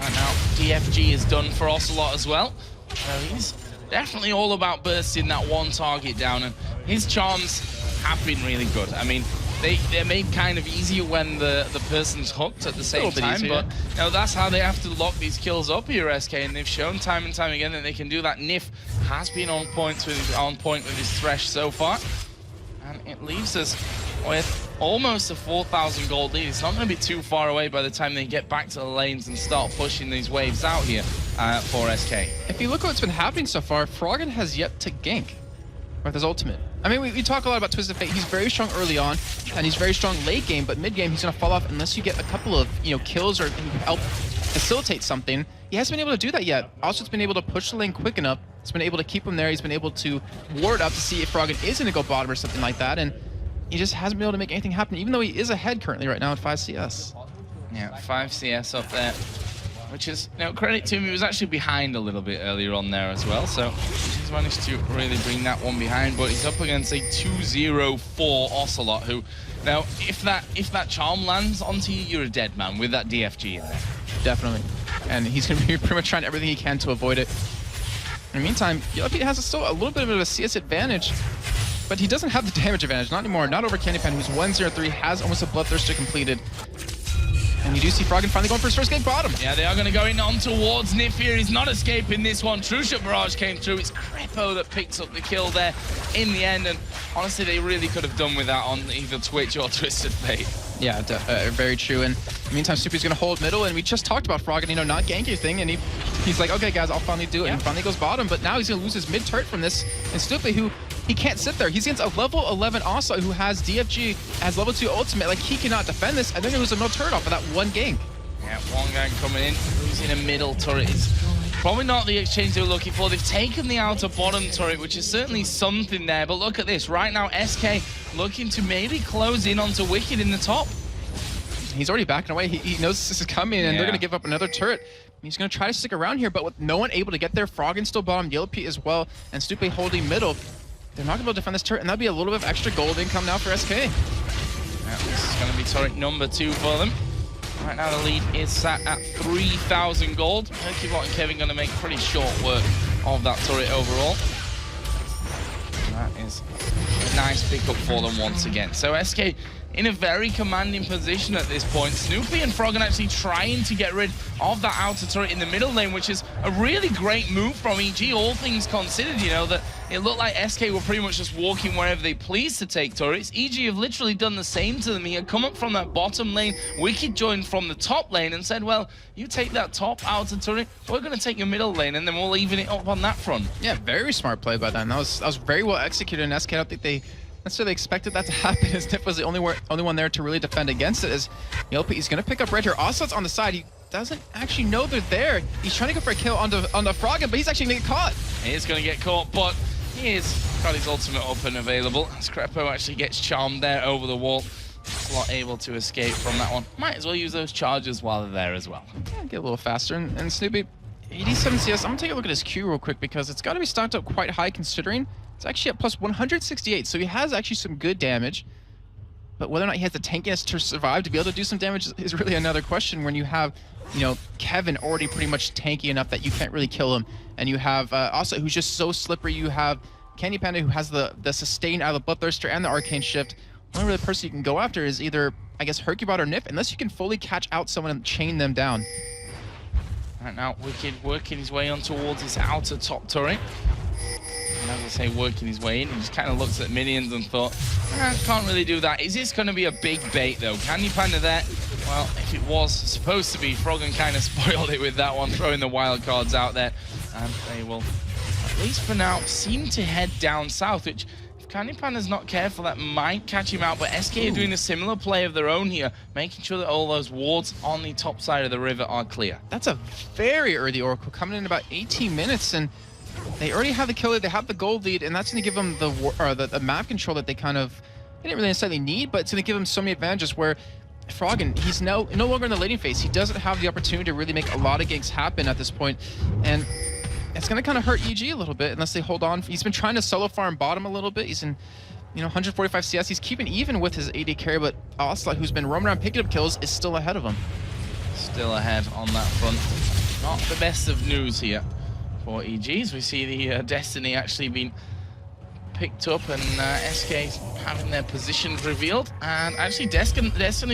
Right now, DFG is done for Ocelot as well. So he's definitely all about bursting that one target down, and his charms have been really good. I mean, they're made kind of easier when the person's hooked at the same time, but you know, that's how they have to lock these kills up here, SK, and they've shown time and time again that they can do that. Nif has been on point with his Thresh so far. And And it leaves us with almost a 4,000 gold lead. It's not going to be too far away by the time they get back to the lanes and start pushing these waves out here for SK. If you look at what's been happening so far, Froggen has yet to gank with his ultimate. I mean, we talk a lot about Twisted Fate. He's very strong early on, and he's very strong late game, but mid game he's going to fall off unless you get a couple of kills or help facilitate something. He hasn't been able to do that yet. Also, it's been able to push the lane quick enough. It's been able to keep him there. He's been able to ward up to see if Froggen is going to go bottom or something like that, and he just hasn't been able to make anything happen, even though he is ahead currently right now at 5 CS. Yeah, 5 CS up there, which is, credit to him, he was actually behind a little bit earlier on there as well, so he's managed to really bring that one behind, but he's up against a 2-0-4 Ocelot, who, now, if that charm lands onto you, you're a dead man with that DFG in there. Definitely. And he's going to be pretty much trying everything he can to avoid it. In the meantime, Yellowpete has still a little bit of a CS advantage, but he doesn't have the damage advantage, not anymore. Not over Candypan, who's 1-0-3, has almost a Bloodthirster completed. And you do see Froggen finally going for his first gank bottom. Yeah, they are going to go in on towards Nif here. He's not escaping this one. True Shot Barrage came through. It's Crepo that picks up the kill there in the end. And honestly, they really could have done with that on either Twitch or Twisted Fate. Yeah, very true. And in the meantime, Snoopy's going to hold middle. And we just talked about Froggen, not gank anything. And he's like, okay, guys, I'll finally do it. Yeah. And finally goes bottom. But now he's going to lose his mid turret from this. And Snoopy, who he can't sit there. He's against a level 11 Ocelot who has DFG, has level 2 ultimate. Like, he cannot defend this. And then there was a no turret off of that one gank. Yeah, one gang coming in, losing a middle turret is probably not the exchange they were looking for. They've taken the outer bottom turret, which is certainly something there. But look at this. Right now, SK looking to maybe close in onto Wicked in the top. He's already backing away. He knows this is coming, and they're going to give up another turret. He's going to try to stick around here, but with no one able to get there, Froggen still bottom, Yellowpete as well, and Stupe holding middle. They're not going to be able to defend this turret, and that'll be a little bit of extra gold income now for SK. Yeah, this is going to be turret number 2 for them. Right now the lead is sat at 3,000 gold. Hercubot and Kevin going to make pretty short work of that turret overall. That is a nice pickup for them once again. So SK in a very commanding position at this point. Snoopy and Froggen actually trying to get rid of that outer turret in the middle lane, which is a really great move from EG, all things considered, that it looked like SK were pretty much just walking wherever they please to take turrets. EG have literally done the same to them here, come up from that bottom lane. Wicked joined from the top lane and said, well, you take that top outer turret, we're going to take your middle lane, and then we'll even it up on that front. Yeah, very smart play by them. That was very well executed, and SK, I don't think they necessarily expected that to happen, as Nif was the only one there to really defend against it. As Yellowpete, he's going to pick up red here. Ocelot's on the side. He doesn't actually know they're there. He's trying to go for a kill on the Froggen, but he's actually going to get caught. He is going to get caught, but he has got his ultimate up and available. As Crepo actually gets charmed there over the wall. Not able to escape from that one. Might as well use those charges while they're there as well. Yeah, get a little faster. And Snoopy, 87 CS. I'm going to take a look at his Q real quick because it's got to be stocked up quite high considering it's actually at plus 168, so he has actually some good damage. But whether or not he has the tankiness to survive to be able to do some damage is really another question when you have, Kevin already pretty much tanky enough that you can't really kill him. And you have also who's just so slippery. You have Candy Panda who has the sustain out of the Bloodthirster and the Arcane Shift. The only really person you can go after is either, I guess, Hercubot or Nif, unless you can fully catch out someone and chain them down. Right now, Wicked working his way on towards his outer top turret. And as I say, working his way in, he just kind of looks at minions and thought, can't really do that. Is this going to be a big bait, though? Candy Panda there? Well, if it was supposed to be, Froggen kind of spoiled it with that one, throwing the wild cards out there. And they will, at least for now, seem to head down south, which, if Candy Panda's not careful, that might catch him out. But SK are doing a similar play of their own here, making sure that all those wards on the top side of the river are clear. That's a very early Oracle, coming in about 18 minutes, and they already have the kill lead, they have the gold lead, and that's going to give them the map control that they didn't really necessarily need, but it's going to give them so many advantages where Froggen, he's no longer in the laning phase. He doesn't have the opportunity to really make a lot of ganks happen at this point, and it's going to kind of hurt EG a little bit unless they hold on. He's been trying to solo farm bottom a little bit. He's in 145 CS. He's keeping even with his AD carry, but Ocelot, who's been roaming around picking up kills, is still ahead of him. Still ahead on that front. Not the best of news here for EGs. We see the Destiny actually been picked up, and SK having their positions revealed. And actually, Destiny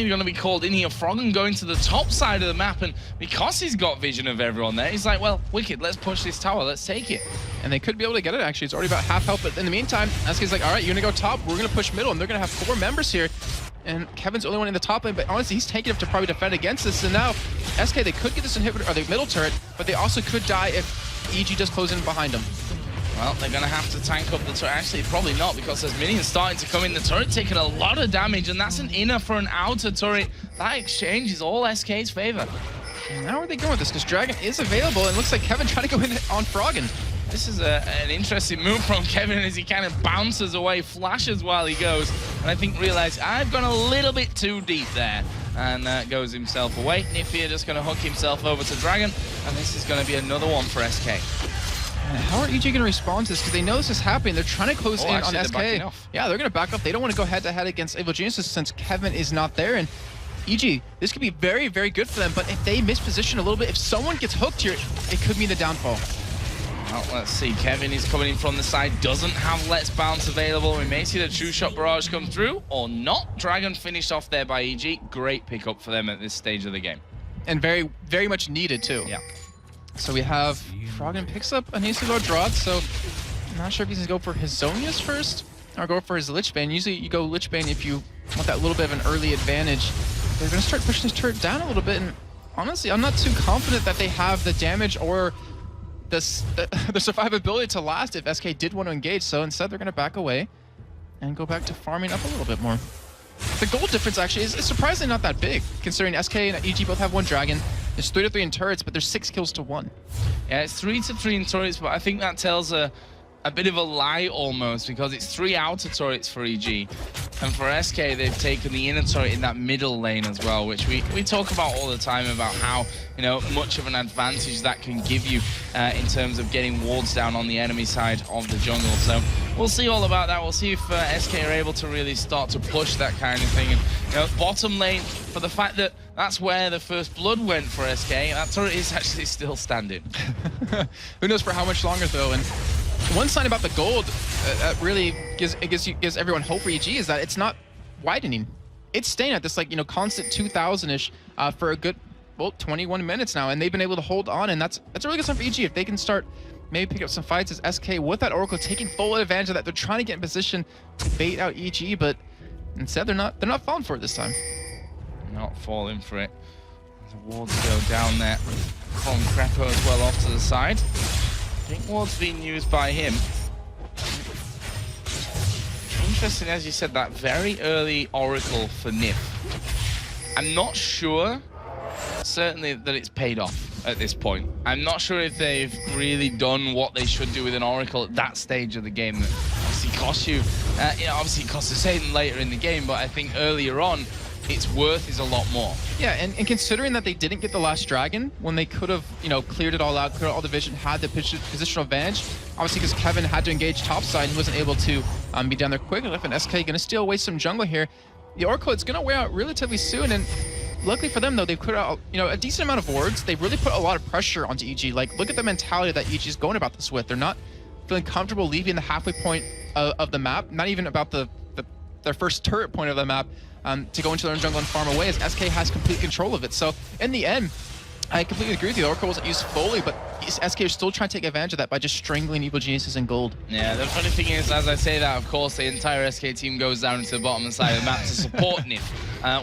going to be called in here. Froggen going to the top side of the map, and because he's got vision of everyone there, he's like, well, wicked, let's push this tower, let's take it. And they could be able to get it, actually. It's already about half health, but in the meantime, SK's like, all right, you're going to go top, we're going to push middle, and they're going to have 4 members here. And Kevin's the only one in the top lane, but honestly, he's taking enough to probably defend against this. And now, SK, they could get this inhibitor, or the middle turret, but they also could die if EG does close in behind them. Well, they're going to have to tank up the turret. Actually, probably not, because there's minions starting to come in. The turret taking a lot of damage, and that's an inner for an outer turret. That exchange is all SK's favor. And now where are they going with this? Because Dragon is available, and looks like Kevin trying to go in on Froggen. This is an interesting move from Kevin as he kind of bounces away, flashes while he goes, and I think realized I've gone a little bit too deep there, and goes himself away. Nifia just going to hook himself over to Dragon, and this is going to be another one for SK. How are EG going to respond to this? Because they know this is happening. They're trying to close in actually, on SK. Yeah, they're going to back up. They don't want to go head-to-head against Evil Geniuses since Kevin is not there. And EG, this could be very, very good for them. But if they misposition a little bit, if someone gets hooked here, it could mean the downfall. Well, let's see. Kevin is coming in from the side. Doesn't have Let's Bounce available. We may see the True Shot Barrage come through or not. Dragon finished off there by EG. Great pickup for them at this stage of the game. And very, very much needed, too. Yeah. So we have Froggen picks up an easy low Draught, so I'm not sure if he's going to go for his Zonius first or go for his Lich Bane. Usually you go Lich Bane if you want that little bit of an early advantage. They're going to start pushing this turret down a little bit, and honestly, I'm not too confident that they have the damage or the survivability to last if SK did want to engage, so instead they're going to back away and go back to farming up a little bit more. The gold difference actually is surprisingly not that big, considering SK and EG both have 1 Dragon. There's 3 to 3 in turrets, but there's 6 kills to 1. Yeah, it's 3 to 3 in turrets, but I think that tells a bit of a lie almost, because it's 3 outer turrets for EG. And for SK, they've taken the inner turret in that middle lane as well, which we talk about all the time about how, you know, much of an advantage that can give you in terms of getting wards down on the enemy side of the jungle. So we'll see all about that. We'll see if SK are able to really start to push that kind of thing. And, you know, bottom lane, for the fact that that's where the first blood went for SK, that turret is actually still standing. Who knows for how much longer, though? And one sign about the gold that really gives everyone hope for EG is that it's not widening. It's staying at this, like, you know, constant 2,000-ish for a good, well, 21 minutes now, and they've been able to hold on, and that's a really good sign for EG. If they can start maybe pick up some fights as SK with that Oracle, taking full advantage of that. They're trying to get in position to bait out EG, but instead they're not falling for it this time. Not falling for it. The wards go down there from Crepo as well off to the side. I think ward's being used by him. Interesting, as you said, that very early Oracle for Nif. I'm not sure, certainly, that it's paid off at this point. I'm not sure if they've really done what they should do with an Oracle at that stage of the game. That obviously costs you, you know, obviously it costs a Satan later in the game, but I think earlier on, its worth is a lot more. Yeah, and considering that they didn't get the last Dragon when they could have, you know, cleared it all out, cleared all the vision, had the positional advantage, obviously because Kevin had to engage topside and wasn't able to be down there quick enough, and SK going to steal away some jungle here. The Oracle, it's going to wear out relatively soon, and luckily for them, though, they've put out, you know, a decent amount of wards. They've really put a lot of pressure onto EG. Like, look at the mentality that EG is going about this with. They're not feeling comfortable leaving the halfway point of the map, not even about their first turret point of the map, to go into their own jungle and farm away, as SK has complete control of it. So in the end, I completely agree with you. The Oracle wasn't used fully, but SK is still trying to take advantage of that by just strangling Evil Geniuses in gold. Yeah, the funny thing is, as I say that, of course, the entire SK team goes down into the bottom side of the map to support Nif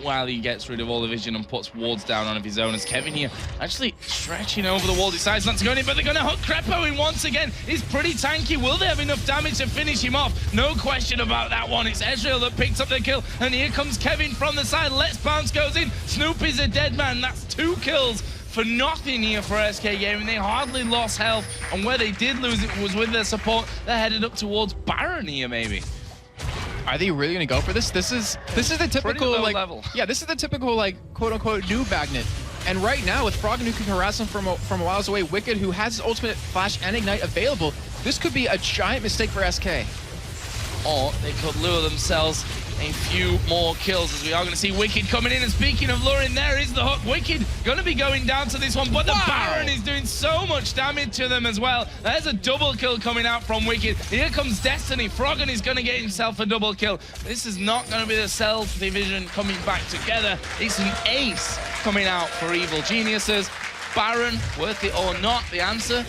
while he gets rid of all the vision and puts wards down on of his own. As Kevin here actually stretching over the wall, decides not to go in, but they're going to hook Crepo in once again. He's pretty tanky. Will they have enough damage to finish him off? No question about that one. It's Ezreal that picks up the kill, and here comes Kevin from the side. Let's Bounce goes in. Snoop is a dead man. That's 2 kills for nothing here for SK Gaming. They hardly lost health, and where they did lose it was with their support. They're headed up towards Baron here, maybe. Are they really going to go for this? This is the typical, like, level. Yeah, this is the typical, like, quote-unquote new Bagnet. And right now, with Froggen, who can harass him from a miles away, Wicked, who has his ultimate flash and ignite available, this could be a giant mistake for SK. Or they could lure themselves a few more kills, as we are going to see Wicked coming in. And speaking of luring, there is the hook. Wicked going to be going down to this one, but the Baron is doing so much damage to them as well. There's a double kill coming out from Wicked. Here comes Destiny. Froggen is going to get himself a double kill. This is not going to be the Self division coming back together. It's an ace coming out for Evil Geniuses. Baron, worth it or not? The answer,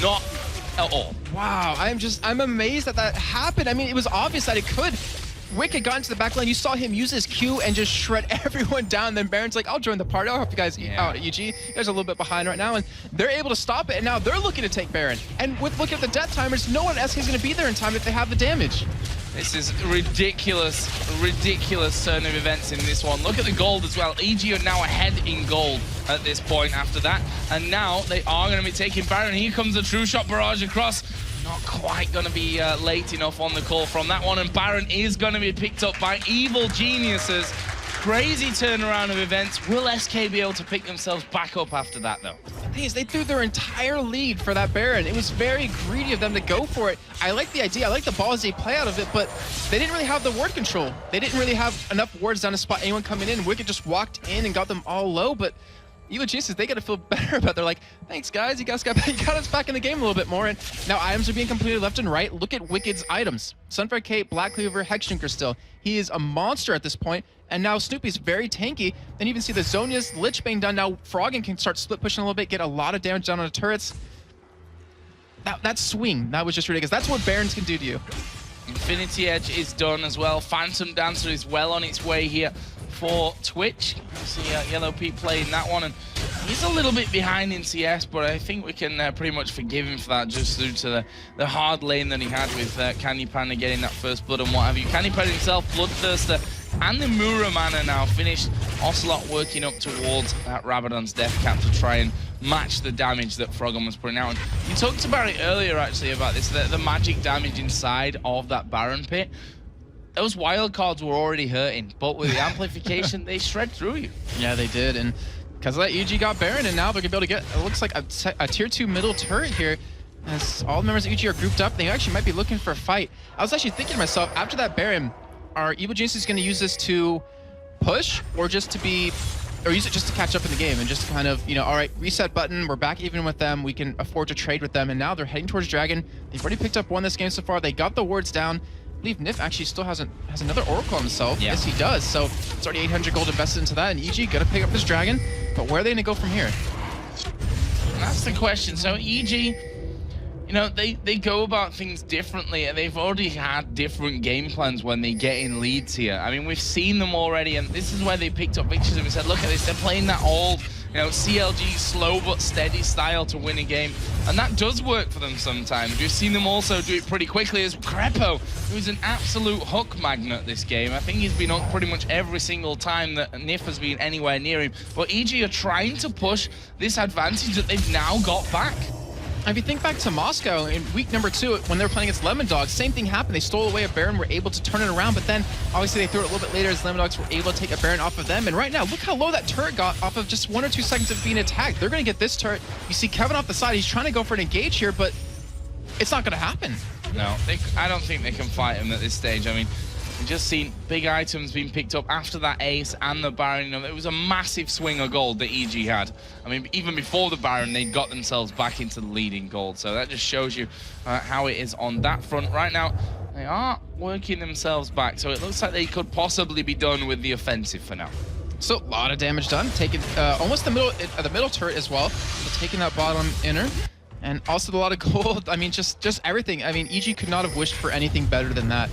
not at all. Wow, I'm amazed that that happened. I mean, it was obvious that it could. Wicked got into the back line. You saw him use his Q and just shred everyone down. Then Baron's like, I'll join the party. I'll help you guys out at UG. You guys are a little bit behind right now. And they're able to stop it. And now they're looking to take Baron. And with looking at the death timers, no one SK is going to be there in time if they have the damage. This is ridiculous turn of events in this one. Look at the gold as well. EG are now ahead in gold at this point after that. And now they are going to be taking Baron. Here comes the true shot barrage across. Not quite going to be late enough on the call from that one. And Baron is going to be picked up by Evil Geniuses. Crazy turnaround of events. Will SK be able to pick themselves back up after that, though? The thing is, they threw their entire lead for that Baron. It was very greedy of them to go for it. I like the idea. I like the ballsy play out of it, but they didn't really have the ward control. They didn't really have enough wards down to spot anyone coming in. Wicked just walked in and got them all low, but Evil Geniuses, they got to feel better about it. They're like, thanks, guys. You guys got us back in the game a little bit more. And now items are being completed left and right. Look at Wicked's items. Sunfire Cape, Black Cleaver, Hexdrinker still. He is a monster at this point. And now Snoopy's very tanky. Then you even see the Zhonya's Lich Bang done. Now Froggen can start split pushing a little bit, get a lot of damage down on the turrets. That swing, that was just ridiculous. That's what Barons can do to you. Infinity Edge is done as well. Phantom Dancer is well on its way here for Twitch. You see Yellow Pete playing that one, and he's a little bit behind in CS, but I think we can pretty much forgive him for that, just due to the hard lane that he had with Candy Panda getting that first blood and what have you. Candy Panda himself, Bloodthirster, and the Mura mana now finished. Ocelot working up towards that Rabadon's Death Cap to try and match the damage that Froggen was putting out. And you talked about it earlier, actually, about this, the magic damage inside of that Baron pit. Those wild cards were already hurting, but with the amplification, they shred through you. Yeah, they did, and because of that, EG got Baron, and now they're going to be able to get, it looks like a tier 2 middle turret here, as all the members of EG are grouped up. They actually might be looking for a fight. I was actually thinking to myself, after that Baron, are Evil Geniuses going to use this to push, or just to be, or use it just to catch up in the game, and just kind of, you know, all right, reset button, we're back even with them, we can afford to trade with them, and now they're heading towards Dragon. They've already picked up one this game so far. They got the wards down. I believe Nif actually still has another Oracle on himself. Yeah. Yes, he does. So it's already 800 gold invested into that, and EG gonna pick up this Dragon. But where are they gonna go from here? That's the question. So EG, you know, they go about things differently, and they've already had different game plans when they get in leads here. I mean, we've seen them already, and this is where they picked up victories, and we said, look at this, they're playing that old, you know, CLG slow but steady style to win a game, and that does work for them sometimes. We've seen them also do it pretty quickly as Crepo, who's an absolute hook magnet this game. I think he's been on pretty much every single time that Nif has been anywhere near him. But EG are trying to push this advantage that they've now got back. If you think back to Moscow in week number 2, when they were playing against Lemon Dogs, same thing happened. They stole away a Baron, were able to turn it around, but then obviously they threw it a little bit later as Lemon Dogs were able to take a Baron off of them. And right now, look how low that turret got off of just 1 or 2 seconds of being attacked. They're going to get this turret. You see Kevin off the side. He's trying to go for an engage here, but it's not going to happen. No, I don't think they can fight him at this stage. I mean, we've just seen big items being picked up after that ace and the Baron. You know, it was a massive swing of gold that EG had. I mean, even before the Baron, they got themselves back into the lead in gold. So that just shows you how it is on that front. Right now, they are working themselves back. So it looks like they could possibly be done with the offensive for now. So a lot of damage done. Taking almost the middle turret as well. So taking that bottom inner. And also a lot of gold. I mean, just everything. I mean, EG could not have wished for anything better than that.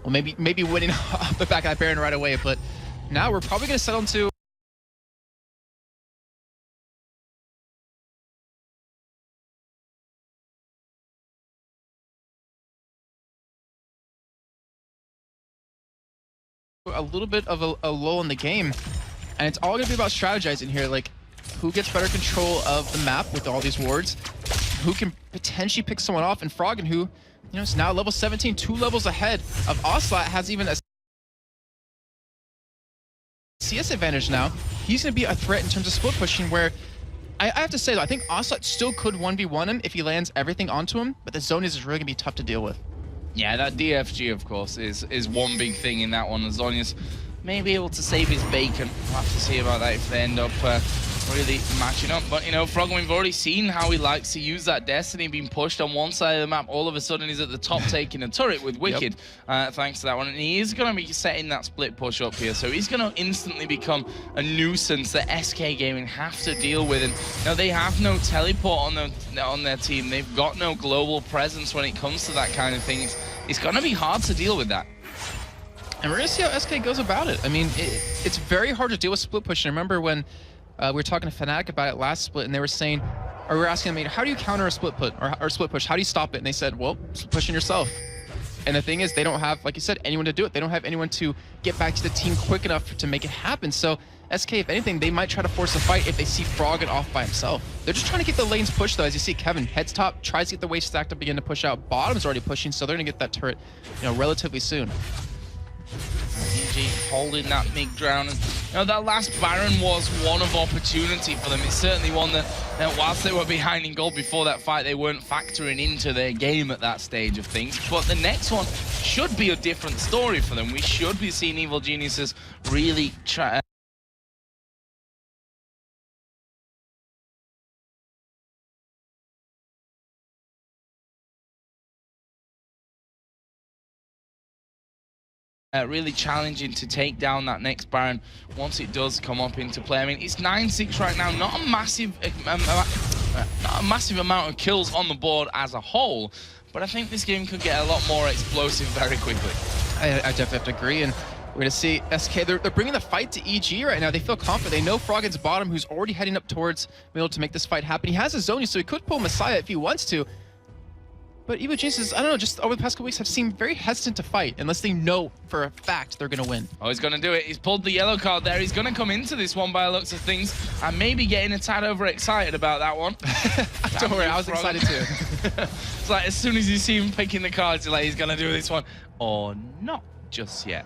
Well, maybe winning off the back of that Baron right away, but now we're probably going to settle into a little bit of a lull in the game, and it's all going to be about strategizing here, like who gets better control of the map with all these wards, who can potentially pick someone off, and Froggen, who, you know, is now level 17, 2 levels ahead of Ocelot, has even a CS advantage now. He's going to be a threat in terms of split pushing, where I have to say, though, I think Ocelot still could 1v1 him if he lands everything onto him, but the zone is really going to be tough to deal with. Yeah, that DFG, of course, is one big thing in that one. Zhonya's may be able to save his bacon. We'll have to see about that if they end up really matching up. But, you know, Frogman, we've already seen how he likes to use that Destiny, being pushed on one side of the map. All of a sudden, he's at the top taking a turret with Wicked, thanks to that one. And he is going to be setting that split push up here. So he's going to instantly become a nuisance that SK Gaming have to deal with. And now they have no teleport on their team. They've got no global presence when it comes to that kind of thing. It's going to be hard to deal with that. And we're going to see how SK goes about it. I mean, it's very hard to deal with split push. And I remember when we were talking to Fnatic about it last split, and they were saying, or we were asking them, how do you counter a split put or split push? How do you stop it? And they said, well, split pushing yourself. And the thing is, they don't have, like you said, anyone to do it. They don't have anyone to get back to the team quick enough to make it happen. So SK, if anything, they might try to force a fight if they see Froggen off by himself. They're just trying to get the lanes pushed, though. As you see, Kevin heads top, tries to get the wave stacked up, begin to push out. Bottom's already pushing, so they're going to get that turret, you know, relatively soon. EG holding that mid ground. And, you know, that last Baron was one of opportunity for them. It's certainly one that whilst they were behind in gold before that fight, they weren't factoring into their game at that stage of things. But the next one should be a different story for them. We should be seeing Evil Geniuses really try. Really challenging to take down that next Baron once it does come up into play. I mean, it's 9-6 right now, not a massive amount of kills on the board as a whole, but I think this game could get a lot more explosive very quickly. I definitely have to agree, and we're going to see SK, they're bringing the fight to EG right now. They feel confident. They know Froggen's bottom, who's already heading up towards middle to make this fight happen. He has a Zonia, so he could pull Messiah if he wants to. But Evil Geniuses, I don't know, just over the past couple weeks have seemed very hesitant to fight unless they know for a fact they're going to win. Oh, he's going to do it. He's pulled the yellow card there. He's going to come into this one by the looks of things. And maybe getting a tad overexcited about that one. Don't worry, I was excited too. It's like as soon as you see him picking the cards, you're like, he's going to do this one. Or not just yet.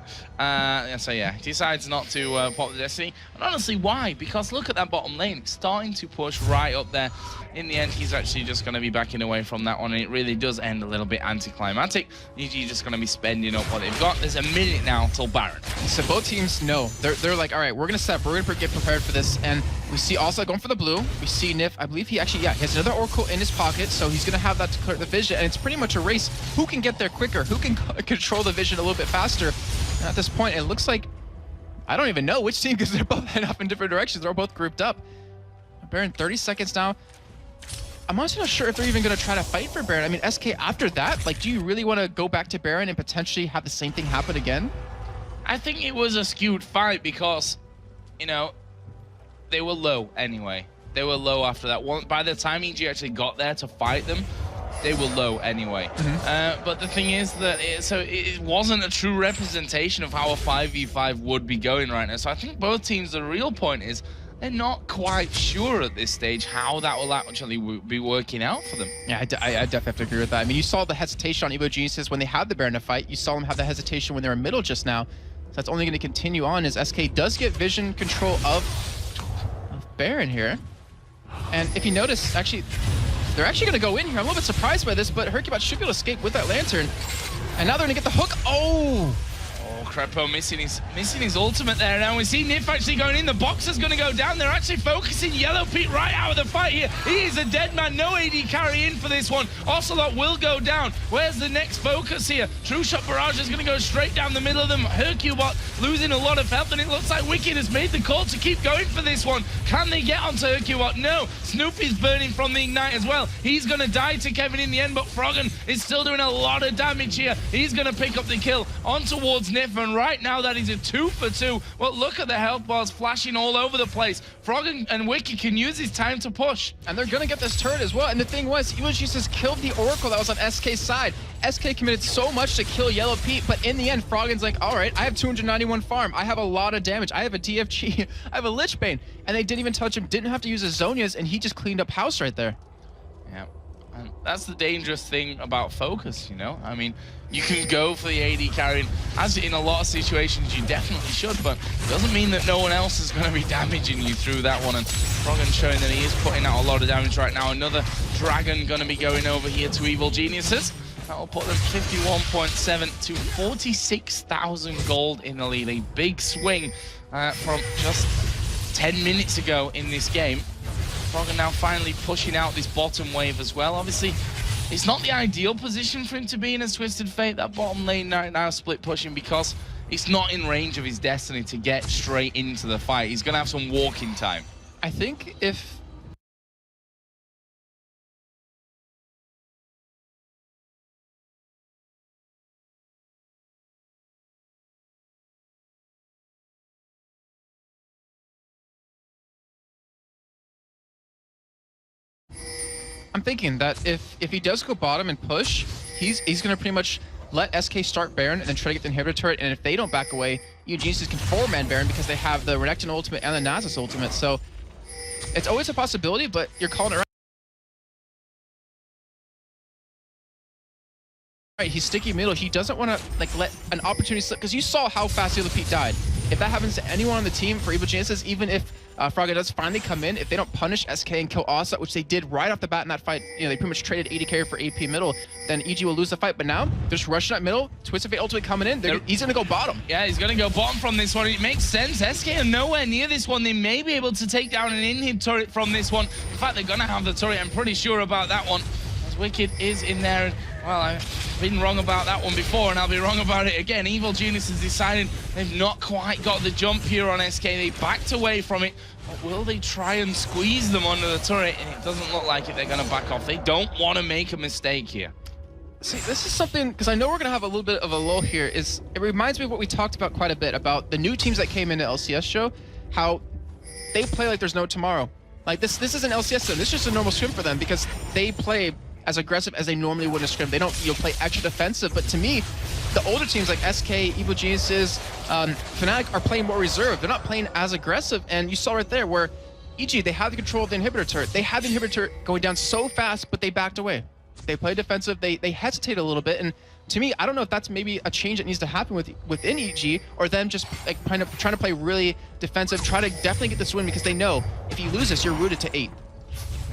So yeah, he decides not to pop the Destiny. And honestly, why? Because look at that bottom lane. It's starting to push right up there. In the end, he's actually just going to be backing away from that one, and it really does end a little bit anticlimactic. EG just going to be spending up what they've got. There's a minute now till Baron. So both teams know. They're like, all right, we're going to set, we're going to get prepared for this. And we see also going for the blue. We see Nif, I believe he actually, he has another Oracle in his pocket, so he's going to have that to clear the vision. And it's pretty much a race. Who can get there quicker? Who can control the vision a little bit faster? And at this point, it looks like, I don't even know which team, because they're both heading off in different directions. They're both grouped up. Baron, 30 seconds now. I'm honestly not sure if they're even going to try to fight for Baron. I mean, SK, after that, like, do you really want to go back to Baron and potentially have the same thing happen again? I think it was a skewed fight because, you know, they were low anyway. They were low after that. By the time EG actually got there to fight them, they were low anyway. But the thing is that it wasn't a true representation of how a 5v5 would be going right now. So I think both teams, the real point is, they're not quite sure at this stage how that will actually be working out for them. Yeah, I definitely have to agree with that. I mean, you saw the hesitation on Evo Geniuses when they had the Baron to fight. You saw them have the hesitation when they were middle just now. So that's only going to continue on as SK does get vision control of Baron here. And if you notice, actually, they're actually going to go in here. I'm a little bit surprised by this, but Hercubot should be able to escape with that lantern. And now they're going to get the hook. Oh! Crepo missing his ultimate there. Now we see Nif actually going in. The boxer's going to go down. They're actually focusing Yellow Pete right out of the fight here. He is a dead man. No AD carry in for this one. Ocelot will go down. Where's the next focus here? True Shot Barrage is going to go straight down the middle of them. Hercubot losing a lot of health, and it looks like Wicked has made the call to keep going for this one. Can they get onto Hercubot? No. Snoopy's burning from the Ignite as well. He's going to die to Kevin in the end, but Froggen is still doing a lot of damage here. He's going to pick up the kill on towards Nif. And right now that is a 2 for 2. Well, look at the health bars flashing all over the place. Froggen and Wiki can use his time to push. And they're going to get this turret as well. And the thing was, Evil Geniuses killed the Oracle that was on SK's side. SK committed so much to kill Yellow Pete, but in the end, Froggen's like, all right, I have 291 farm. I have a lot of damage. I have a DFG. I have a Lich Bane. And they didn't even touch him, didn't have to use his Zonias, and he just cleaned up house right there. Yeah. And that's the dangerous thing about focus, you know? I mean, you can go for the AD carrying, as in a lot of situations you definitely should, but it doesn't mean that no one else is going to be damaging you through that one. And Froggen showing that he is putting out a lot of damage right now. Another Dragon going to be going over here to Evil Geniuses. That will put them 51.7 to 46,000 gold in the lead. A big swing from just 10 minutes ago in this game. Froggen now finally pushing out this bottom wave as well. Obviously, it's not the ideal position for him to be in as Twisted Fate. That bottom lane now split pushing because it's not in range of his destiny to get straight into the fight. He's going to have some walking time. I think if... I'm thinking that if he does go bottom and push, he's going to pretty much let SK start Baron and then try to get the inhibitor turret, and if they don't back away, Geniuses can 4-man Baron because they have the Renekton ultimate and the Nasus ultimate, so it's always a possibility, but you're calling it right. He's sticky middle. He doesn't want to like let an opportunity slip because you saw how fast the other Pete died. If that happens to anyone on the team for Evil Geniuses, even if Froggen does finally come in, if they don't punish SK and kill Asa, which they did right off the bat in that fight, you know, they pretty much traded 80 carry for AP middle, then EG will lose the fight. But now, they're just rushing at middle, Twisted Fate ultimate coming in, he's gonna go bottom. Yeah, he's gonna go bottom from this one. It makes sense. SK are nowhere near this one. They may be able to take down an inhib turret from this one. In fact, they're gonna have the turret, I'm pretty sure about that one. As Wicked is in there, and well, I've been wrong about that one before, and I'll be wrong about it again. Evil Genius has decided they've not quite got the jump here on SK. They backed away from it. But will they try and squeeze them under the turret? And it doesn't look like it. They're going to back off. They don't want to make a mistake here. See, this is something, because I know we're going to have a little bit of a lull here, it reminds me of what we talked about quite a bit, about the new teams that came into LCS show, how they play like there's no tomorrow. Like, this isn't LCS then. This is just a normal scrim for them, because they play as aggressive as they normally would in a scrim. They don't, play extra defensive, but to me, the older teams like SK, Evil Geniuses, Fnatic are playing more reserved. They're not playing as aggressive, and you saw right there where EG, they had the control of the inhibitor turret. They had the inhibitor turret going down so fast, but they backed away. They played defensive, they hesitated a little bit, and to me, I don't know if that's maybe a change that needs to happen within EG, or them just like kind of trying to play really defensive, try to definitely get this win, because they know if you lose this, you're rooted to 8.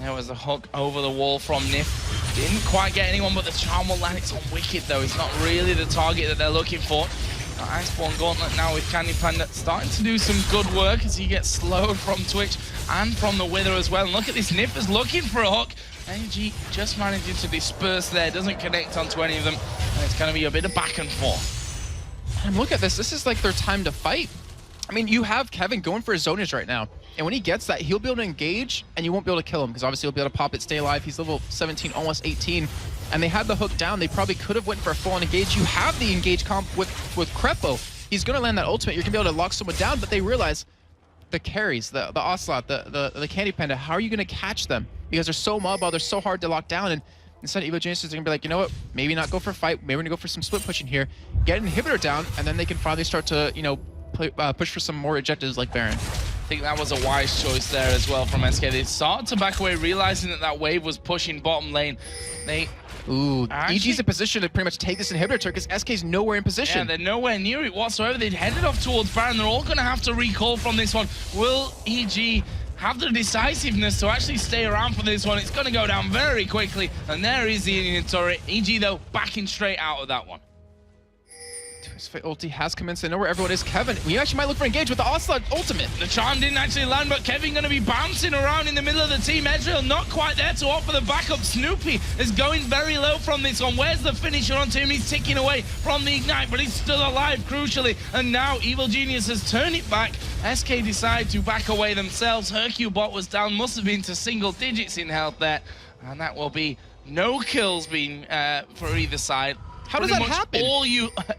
There was a hook over the wall from Nif. Didn't quite get anyone, but the charm will land. It's on Wicked, though. It's not really the target that they're looking for. Iceborne Gauntlet now with Candy Panda starting to do some good work as he gets slowed from Twitch and from the Wither as well. And look at this, Nif is looking for a hook. NG just managing to disperse there, doesn't connect onto any of them. And it's going to be a bit of back and forth. And look at this. This is like their time to fight. I mean, you have Kevin going for his zonage right now. And when he gets that, he'll be able to engage, and you won't be able to kill him, because obviously he'll be able to pop it, stay alive. He's level 17, almost 18. And they had the hook down. They probably could have went for a full-on engage. You have the engage comp with Crepo. He's going to land that ultimate. You're going to be able to lock someone down, but they realize the carries, the Ocelot, the Candy Panda, how are you going to catch them? Because they're so mobile, they're so hard to lock down. And instead of Evil Geniuses, they're going to be like, you know what, maybe not go for a fight. Maybe we're going to go for some split pushing here, get an inhibitor down, and then they can finally start to, push for some more objectives like Baron. I think that was a wise choice there as well from SK. They started to back away, realizing that wave was pushing bottom lane. EG's in position to pretty much take this inhibitor turret because SK's nowhere in position. Yeah, they're nowhere near it whatsoever. They'd headed off towards Baron. They're all going to have to recall from this one. Will EG have the decisiveness to actually stay around for this one? It's going to go down very quickly. And there is the Indian turret. EG, though, backing straight out of that one. His ulti has come in, so they know where everyone is. Kevin, we actually might look for engage with the Ocelot ultimate. The charm didn't actually land, but Kevin going to be bouncing around in the middle of the team. Ezreal not quite there to offer the backup. Snoopy is going very low from this one. Where's the finisher onto him? He's ticking away from the ignite, but he's still alive, crucially. And now Evil Genius has turned it back. SK decide to back away themselves. Hercule bot was down, must have been to single digits in health there. And that will be no kills being for either side. How does that happen?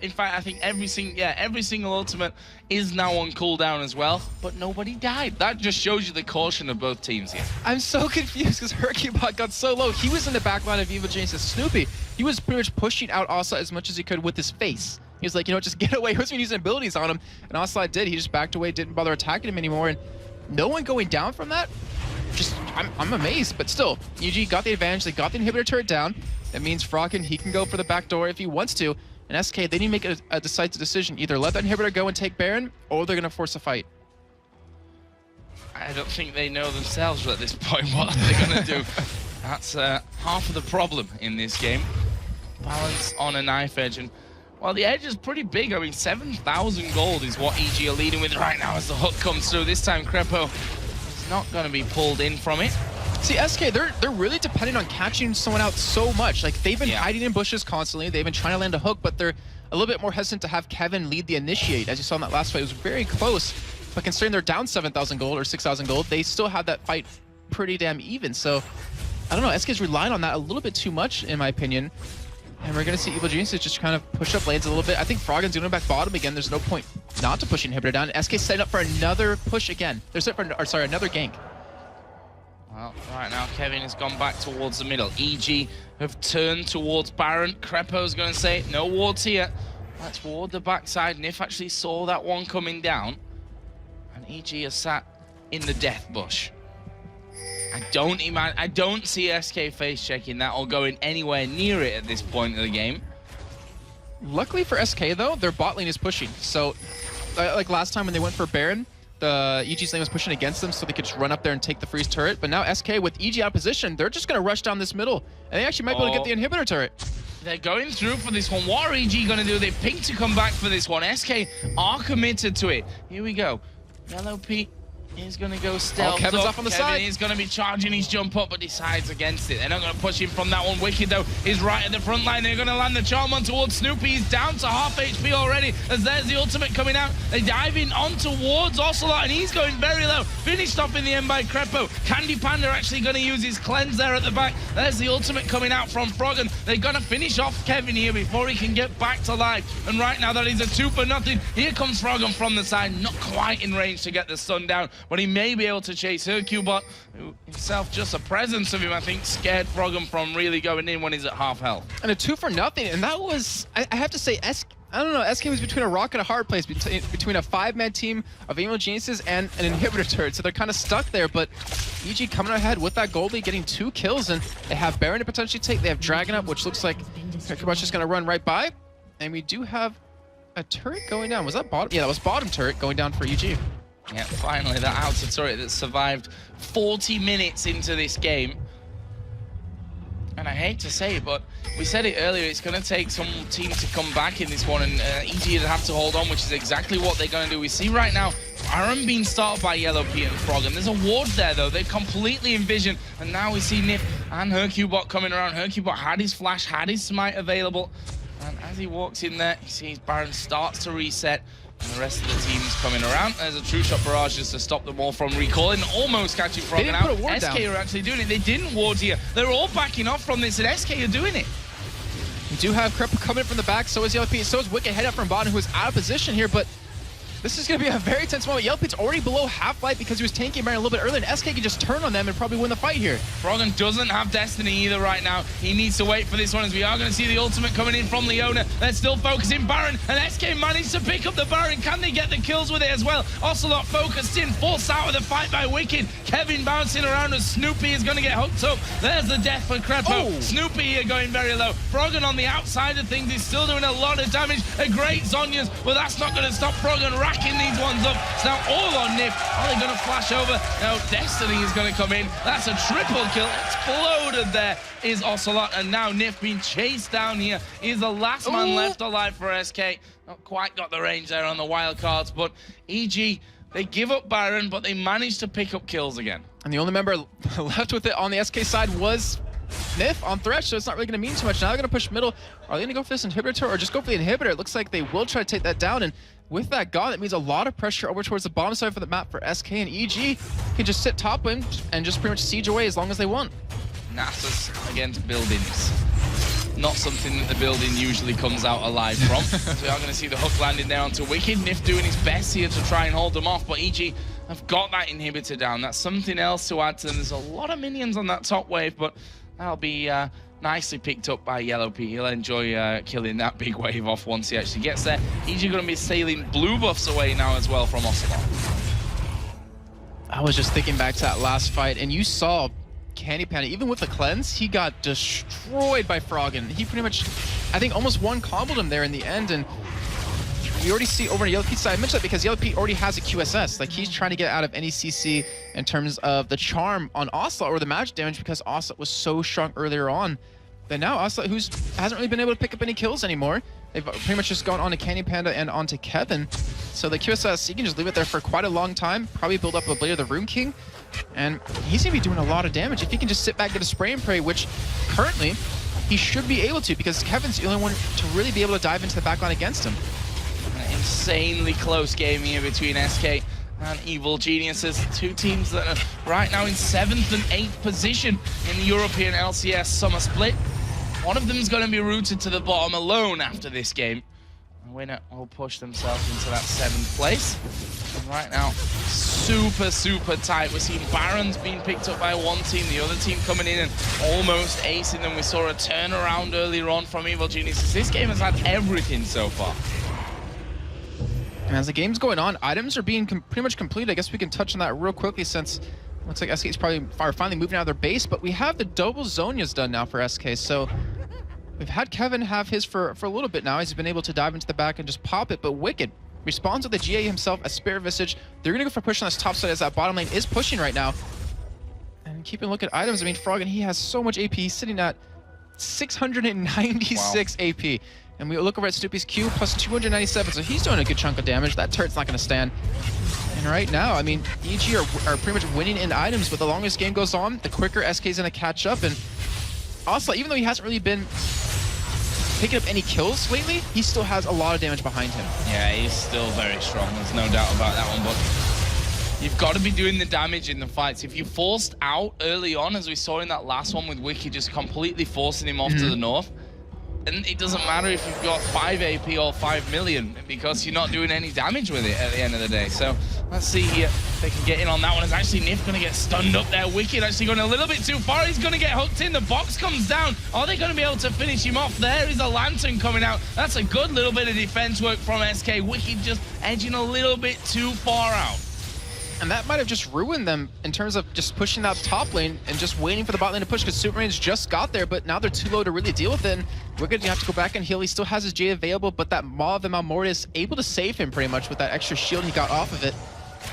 In fact, I think every single ultimate is now on cooldown as well, but nobody died. That just shows you the caution of both teams here. I'm so confused because Hercubot got so low. He was in the backline of Evil Genius' Snoopy. He was pretty much pushing out Ocelot as much as he could with his face. He was like, just get away. He wasn't using abilities on him, and Ocelot did. He just backed away, didn't bother attacking him anymore, and no one going down from that? I'm amazed, but still, UG got the advantage. They got the inhibitor turret down. That means Froggen, he can go for the back door if he wants to. And SK, they need to make a decisive decision. Either let that inhibitor go and take Baron, or they're going to force a fight. I don't think they know themselves at this point what they're going to do. That's half of the problem in this game. balance on a knife edge. And well, the edge is pretty big. I mean, 7,000 gold is what EG are leading with right now as the hook comes through. This time, Crepo is not going to be pulled in from it. See, SK, they're really dependent on catching someone out so much. Like, they've been hiding in bushes constantly. They've been trying to land a hook, but they're a little bit more hesitant to have Kevin lead the initiate. As you saw in that last fight, it was very close. But considering they're down 7,000 gold or 6,000 gold, they still have that fight pretty damn even. So, I don't know. SK's relying on that a little bit too much, in my opinion. And we're going to see Evil Geniuses just kind of push up lanes a little bit. I think Froggen's doing it back bottom again. There's no point not to push Inhibitor down. SK setting up for another push again. They're set for, another gank. Well, right now, Kevin has gone back towards the middle. EG have turned towards Baron. Crepo's going to say, no wards here. Let's ward the backside. Nif actually saw that one coming down. And EG has sat in the death bush. I don't see SK face checking that or going anywhere near it at this point of the game. Luckily for SK though, their bot lane is pushing. So, like last time when they went for Baron, the EG's lane was pushing against them so they could just run up there and take the freeze turret. But now SK with EG out of position, they're just going to rush down this middle. And they actually might be able to get the inhibitor turret. They're going through for this one. What are EG going to do? They pink to come back for this one. SK are committed to it. Here we go. Yellow Pete is going to go stealth. Oh, Kevin's off on the side. Kevin is going to be charging his jump up, but decides against it. They're not going to push him from that one. Wicked, though, is right at the front line. They're going to land the charm on towards Snoopy. He's down to half HP already, as there's the ultimate coming out. They dive in on towards Ocelot, and he's going very low. Finished off in the end by Crepo. Candy Panda actually going to use his cleanse there at the back. There's the ultimate coming out from Froggen. They're going to finish off Kevin here before he can get back to life. And right now, that is a 2-0. Here comes Froggen from the side. Not quite in range to get the stun down, but he may be able to chase Hercubot, who himself, just a presence of him, I think, scared Froggen from really going in when he's at half health. And a 2-0, and that was, I have to say, I don't know, SK was between a rock and a hard place, between a 5-man team of Evil Geniuses and an inhibitor turret, so they're kind of stuck there, but EG coming ahead with that gold lead, getting 2 kills, and they have Baron to potentially take, they have Dragon up, which looks like Hercubot's just going to run right by, and we do have a turret going down. Was that bottom? Yeah, that was bottom turret going down for EG. Yeah, finally, that outer turret that survived 40 minutes into this game. And I hate to say it, but we said it earlier, it's going to take some team to come back in this one, and EG have to hold on, which is exactly what they're going to do. We see right now, Baron being started by Yellow Pete and Froggen. There's a ward there, though. They completely envisioned, and now we see Nif and Hercubot coming around. Hercubot had his flash, had his smite available, and as he walks in there, he sees Baron starts to reset. And the rest of the team's coming around. There's a true shot barrage just to stop them all from recalling, almost catching Froggen out. SK are actually doing it. They didn't ward here. They're all backing off from this, and SK are doing it. We do have Crepo coming from the back, so is Yellow Pete, so is Wicked head up from bottom, who is out of position here, but this is going to be a very tense moment. Yellow Pete's already below half-life because he was tanking Baron a little bit earlier, and SK can just turn on them and probably win the fight here. Froggen doesn't have Destiny either right now. He needs to wait for this one, as we are going to see the ultimate coming in from Leona. They're still focusing Baron, and SK managed to pick up the Baron. Can they get the kills with it as well? Ocelot focused in, forced out of the fight by Wicked. Kevin bouncing around as Snoopy is going to get hooked up. There's the death for Crepo. Oh. Snoopy here going very low. Froggen on the outside of things is still doing a lot of damage. A great Zhonya's, but that's not going to stop Froggen racking these ones up. It's now all on Nif. Are they going to flash over? No, Destiny is going to come in. That's a triple kill. Exploded there is Ocelot, and now Nif being chased down here. He's the last man left alive for SK. Not quite got the range there on the wild cards, but EG, they give up Baron, but they managed to pick up kills again. And the only member left with it on the SK side was Nif on Thresh, so it's not really going to mean too much. Now they're going to push middle. Are they going to go for this inhibitor or just go for the inhibitor? It looks like they will try to take that down, and with that gone, it means a lot of pressure over towards the bottom side for the map for SK, and EG can just sit top lane and just pretty much siege away as long as they want. Nasus against buildings. Not something that the building usually comes out alive from. So we are going to see the hook landing there onto Wicked. Nif doing his best here to try and hold them off, but EG have got that inhibitor down. That's something else to add to them. There's a lot of minions on that top wave, but that'll be nicely picked up by Yellow Pete. He'll enjoy killing that big wave off once he actually gets there. EG going to be sailing blue buffs away now as well from Ocelot. I was just thinking back to that last fight, and you saw Candy Panda, even with the cleanse, he got destroyed by Froggen. He pretty much, I think, almost one-comboed him there in the end, and you already see over on Yellow Pete's side. I mentioned that because Yellow Pete already has a QSS. Like, he's trying to get out of any CC in terms of the charm on Ocelot or the magic damage, because Ocelot was so strong earlier on. But now Ocelot, who hasn't really been able to pick up any kills anymore. They've pretty much just gone on to Canyon Panda and on to Kevin. So the QSS, you can just leave it there for quite a long time, probably build up a Blade of the Rune King, and he's going to be doing a lot of damage if he can just sit back, get a spray and pray, which currently he should be able to, because Kevin's the only one to really be able to dive into the backline against him. An insanely close game here between SK and Evil Geniuses, two teams that are right now in 7th and 8th position in the European LCS Summer Split. One of them is going to be rooted to the bottom alone after this game. The winner will push themselves into that 7th place. And right now, super tight. We're seeing Barons being picked up by one team, the other team coming in and almost acing them. We saw a turnaround earlier on from Evil Geniuses. This game has had everything so far. And as the game's going on, items are being pretty much completed. I guess we can touch on that real quickly since looks like SK's probably finally moving out of their base, but we have the double Zonias done now for SK. So we've had Kevin have his for a little bit now. He's been able to dive into the back and just pop it, but Wicked responds with the GA himself, a Spirit Visage. They're going to go for push on this top side as that bottom lane is pushing right now. And keeping a look at items, I mean, Froggen, he has so much AP. He's sitting at 696 wow. AP. And we look over at Snoopy's Q, plus 297, so he's doing a good chunk of damage. That turret's not going to stand. And right now, I mean, EG are pretty much winning in items, but the longer this game goes on, the quicker SK's going to catch up. And Ocelot, even though he hasn't really been picking up any kills lately, he still has a lot of damage behind him. Yeah, he's still very strong. There's no doubt about that one, but you've got to be doing the damage in the fights. If you forced out early on, as we saw in that last one with Wiki just completely forcing him off to the north, and it doesn't matter if you've got 5 AP or 5 million, because you're not doing any damage with it at the end of the day. So let's see here if they can get in on that one. Is actually Nif going to get stunned up there? Wicked actually going a little bit too far. He's going to get hooked in. The box comes down. Are they going to be able to finish him off? There is a lantern coming out. That's a good little bit of defense work from SK. Wicked just edging a little bit too far out. And that might have just ruined them in terms of just pushing that top lane and just waiting for the bot lane to push, because Superman's just got there, but now they're too low to really deal with it. And we're going to have to go back and heal. He still has his J available, but that Maw of the Malmort is able to save him pretty much with that extra shield he got off of it.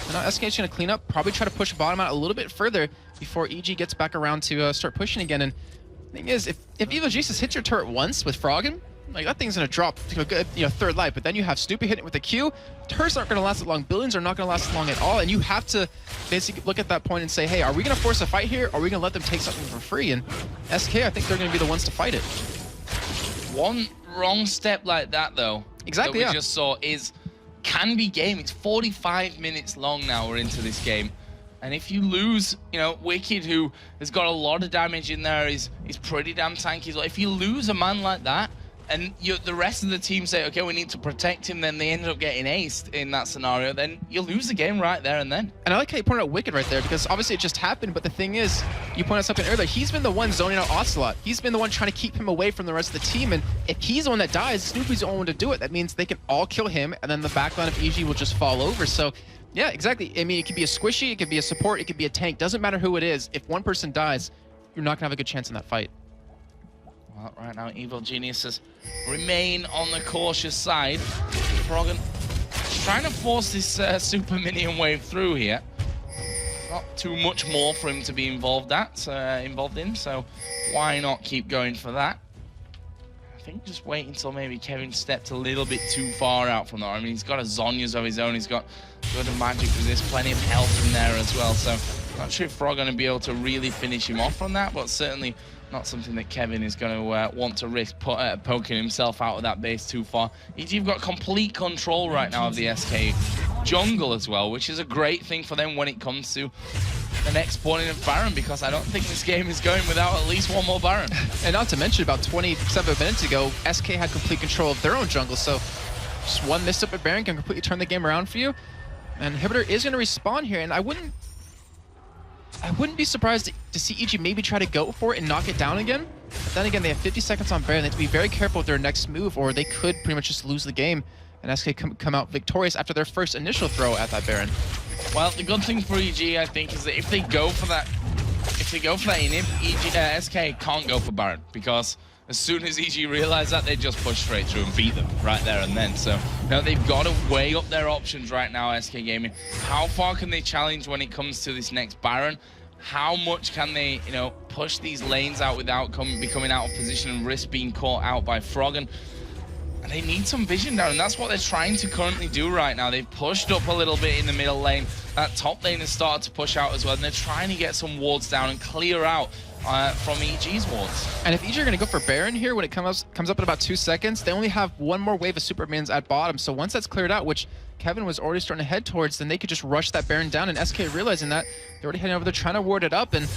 And now SK's going to clean up, probably try to push bottom out a little bit further before EG gets back around to start pushing again. And the thing is, if Evil Jesus hits your turret once with Froggen, like, that thing's gonna drop to a good, third life, but then you have Snoopy hitting it with a Q. Turrets aren't gonna last as long, buildings are not gonna last as long at all, and you have to basically look at that point and say, hey, are we gonna force a fight here, or are we gonna let them take something for free? And SK, I think they're gonna be the ones to fight it. One wrong step like that, though, exactly, that we just saw, can be game. It's 45 minutes long now, we're into this game. And if you lose, Wicked, who has got a lot of damage in there, is pretty damn tanky. So if you lose a man like that, and the rest of the team say, okay, we need to protect him, then they end up getting aced in that scenario, then you lose the game right there and then. And I like how you pointed out Wicked right there, because obviously it just happened, but the thing is, you pointed out something earlier, he's been the one zoning out Ocelot. He's been the one trying to keep him away from the rest of the team, and if he's the one that dies, Snoopy's the only one to do it. That means they can all kill him, and then the backline of EG will just fall over. So, yeah, exactly. I mean, it could be a squishy, it could be a support, it could be a tank. Doesn't matter who it is. If one person dies, you're not going to have a good chance in that fight. Well, right now, Evil Geniuses remain on the cautious side. Froggen trying to force this super minion wave through here. Not too much more for him to be involved in, so why not keep going for that? I think just wait until maybe Kevin stepped a little bit too far out from there. I mean, he's got a Zhonya's of his own. He's got good magic resist, plenty of health in there as well. So not sure if Froggen going to be able to really finish him off from that, but certainly not something that Kevin is going to want to risk poking himself out of that base too far. You've got complete control right now of the SK jungle as well, which is a great thing for them when it comes to the next spawning of Baron, because I don't think this game is going without at least one more Baron. And not to mention, about 27 minutes ago, SK had complete control of their own jungle, so just one misstep at Baron can completely turn the game around for you. And Inhibitor is going to respawn here, and I wouldn't be surprised to see EG maybe try to go for it and knock it down again. But then again, they have 50 seconds on Baron. They have to be very careful with their next move, or they could pretty much just lose the game and SK come out victorious after their first initial throw at that Baron. Well, the good thing for EG, I think, is that if they go for that inhib, SK can't go for Baron, because as soon as EG realize that, they just push straight through and beat them right there and then. So, they've got to weigh up their options right now, SK Gaming. How far can they challenge when it comes to this next Baron? how much can they, push these lanes out without becoming out of position and risk being caught out by Froggen. And they need some vision down, and that's what they're trying to currently do right now. They've pushed up a little bit in the middle lane. That top lane has started to push out as well, and they're trying to get some wards down and clear out from EG's wards. And if EG are going to go for Baron here, when it comes up in about 2 seconds, they only have one more wave of super minions at bottom. So once that's cleared out, which Kevin was already starting to head towards, then they could just rush that Baron down. And SK realizing that, they're already heading over there trying to ward it up, and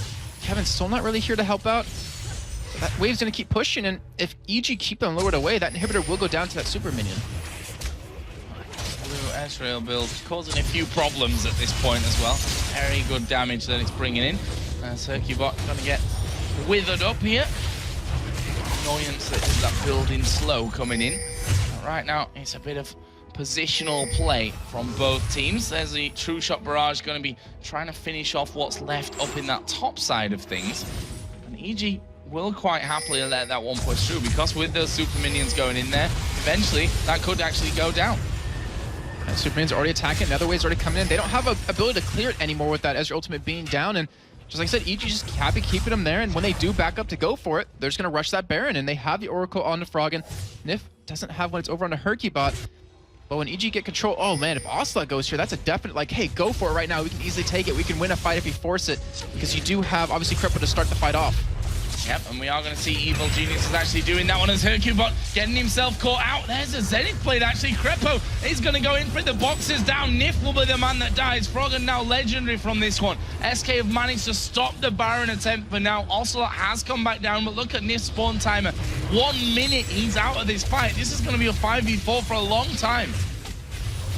Kevin's still not really here to help out. So that wave's going to keep pushing, and if EG keep them lowered away, that inhibitor will go down to that super minion. Blue S-Rail build causing a few problems at this point as well. Very good damage that it's bringing in. Circubot going to get withered up here. Annoyance that is that building slow coming in. Right now, it's a bit of positional play from both teams. There's the True Shot Barrage going to be trying to finish off what's left up in that top side of things. And EG will quite happily let that one push through, because with those super minions going in there, eventually that could actually go down. And super minions are already attacking, another wave's already coming in. They don't have an ability to clear it anymore with that Ezreal ultimate being down, and just like I said, EG just happy keeping them there, and when they do back up to go for it, they're just going to rush that Baron, and they have the Oracle on the Froggen. Nif doesn't have when it's over on the Herkybot, but when EG get control, oh man, if Ocelot goes here, that's a definite, like, hey, go for it right now. We can easily take it. We can win a fight if we force it, because you do have, obviously, Cripple to start the fight off. Yep, and we are going to see Evil Genius is actually doing that one as Hercubot getting himself caught out. There's a Zenith blade, actually. Crepo is going to go in for the boxes down. Nif will be the man that dies. Froggen now legendary from this one. SK have managed to stop the Baron attempt, but now Ocelot has come back down. But look at Nif's spawn timer. 1 minute, he's out of this fight. This is going to be a 5v4 for a long time.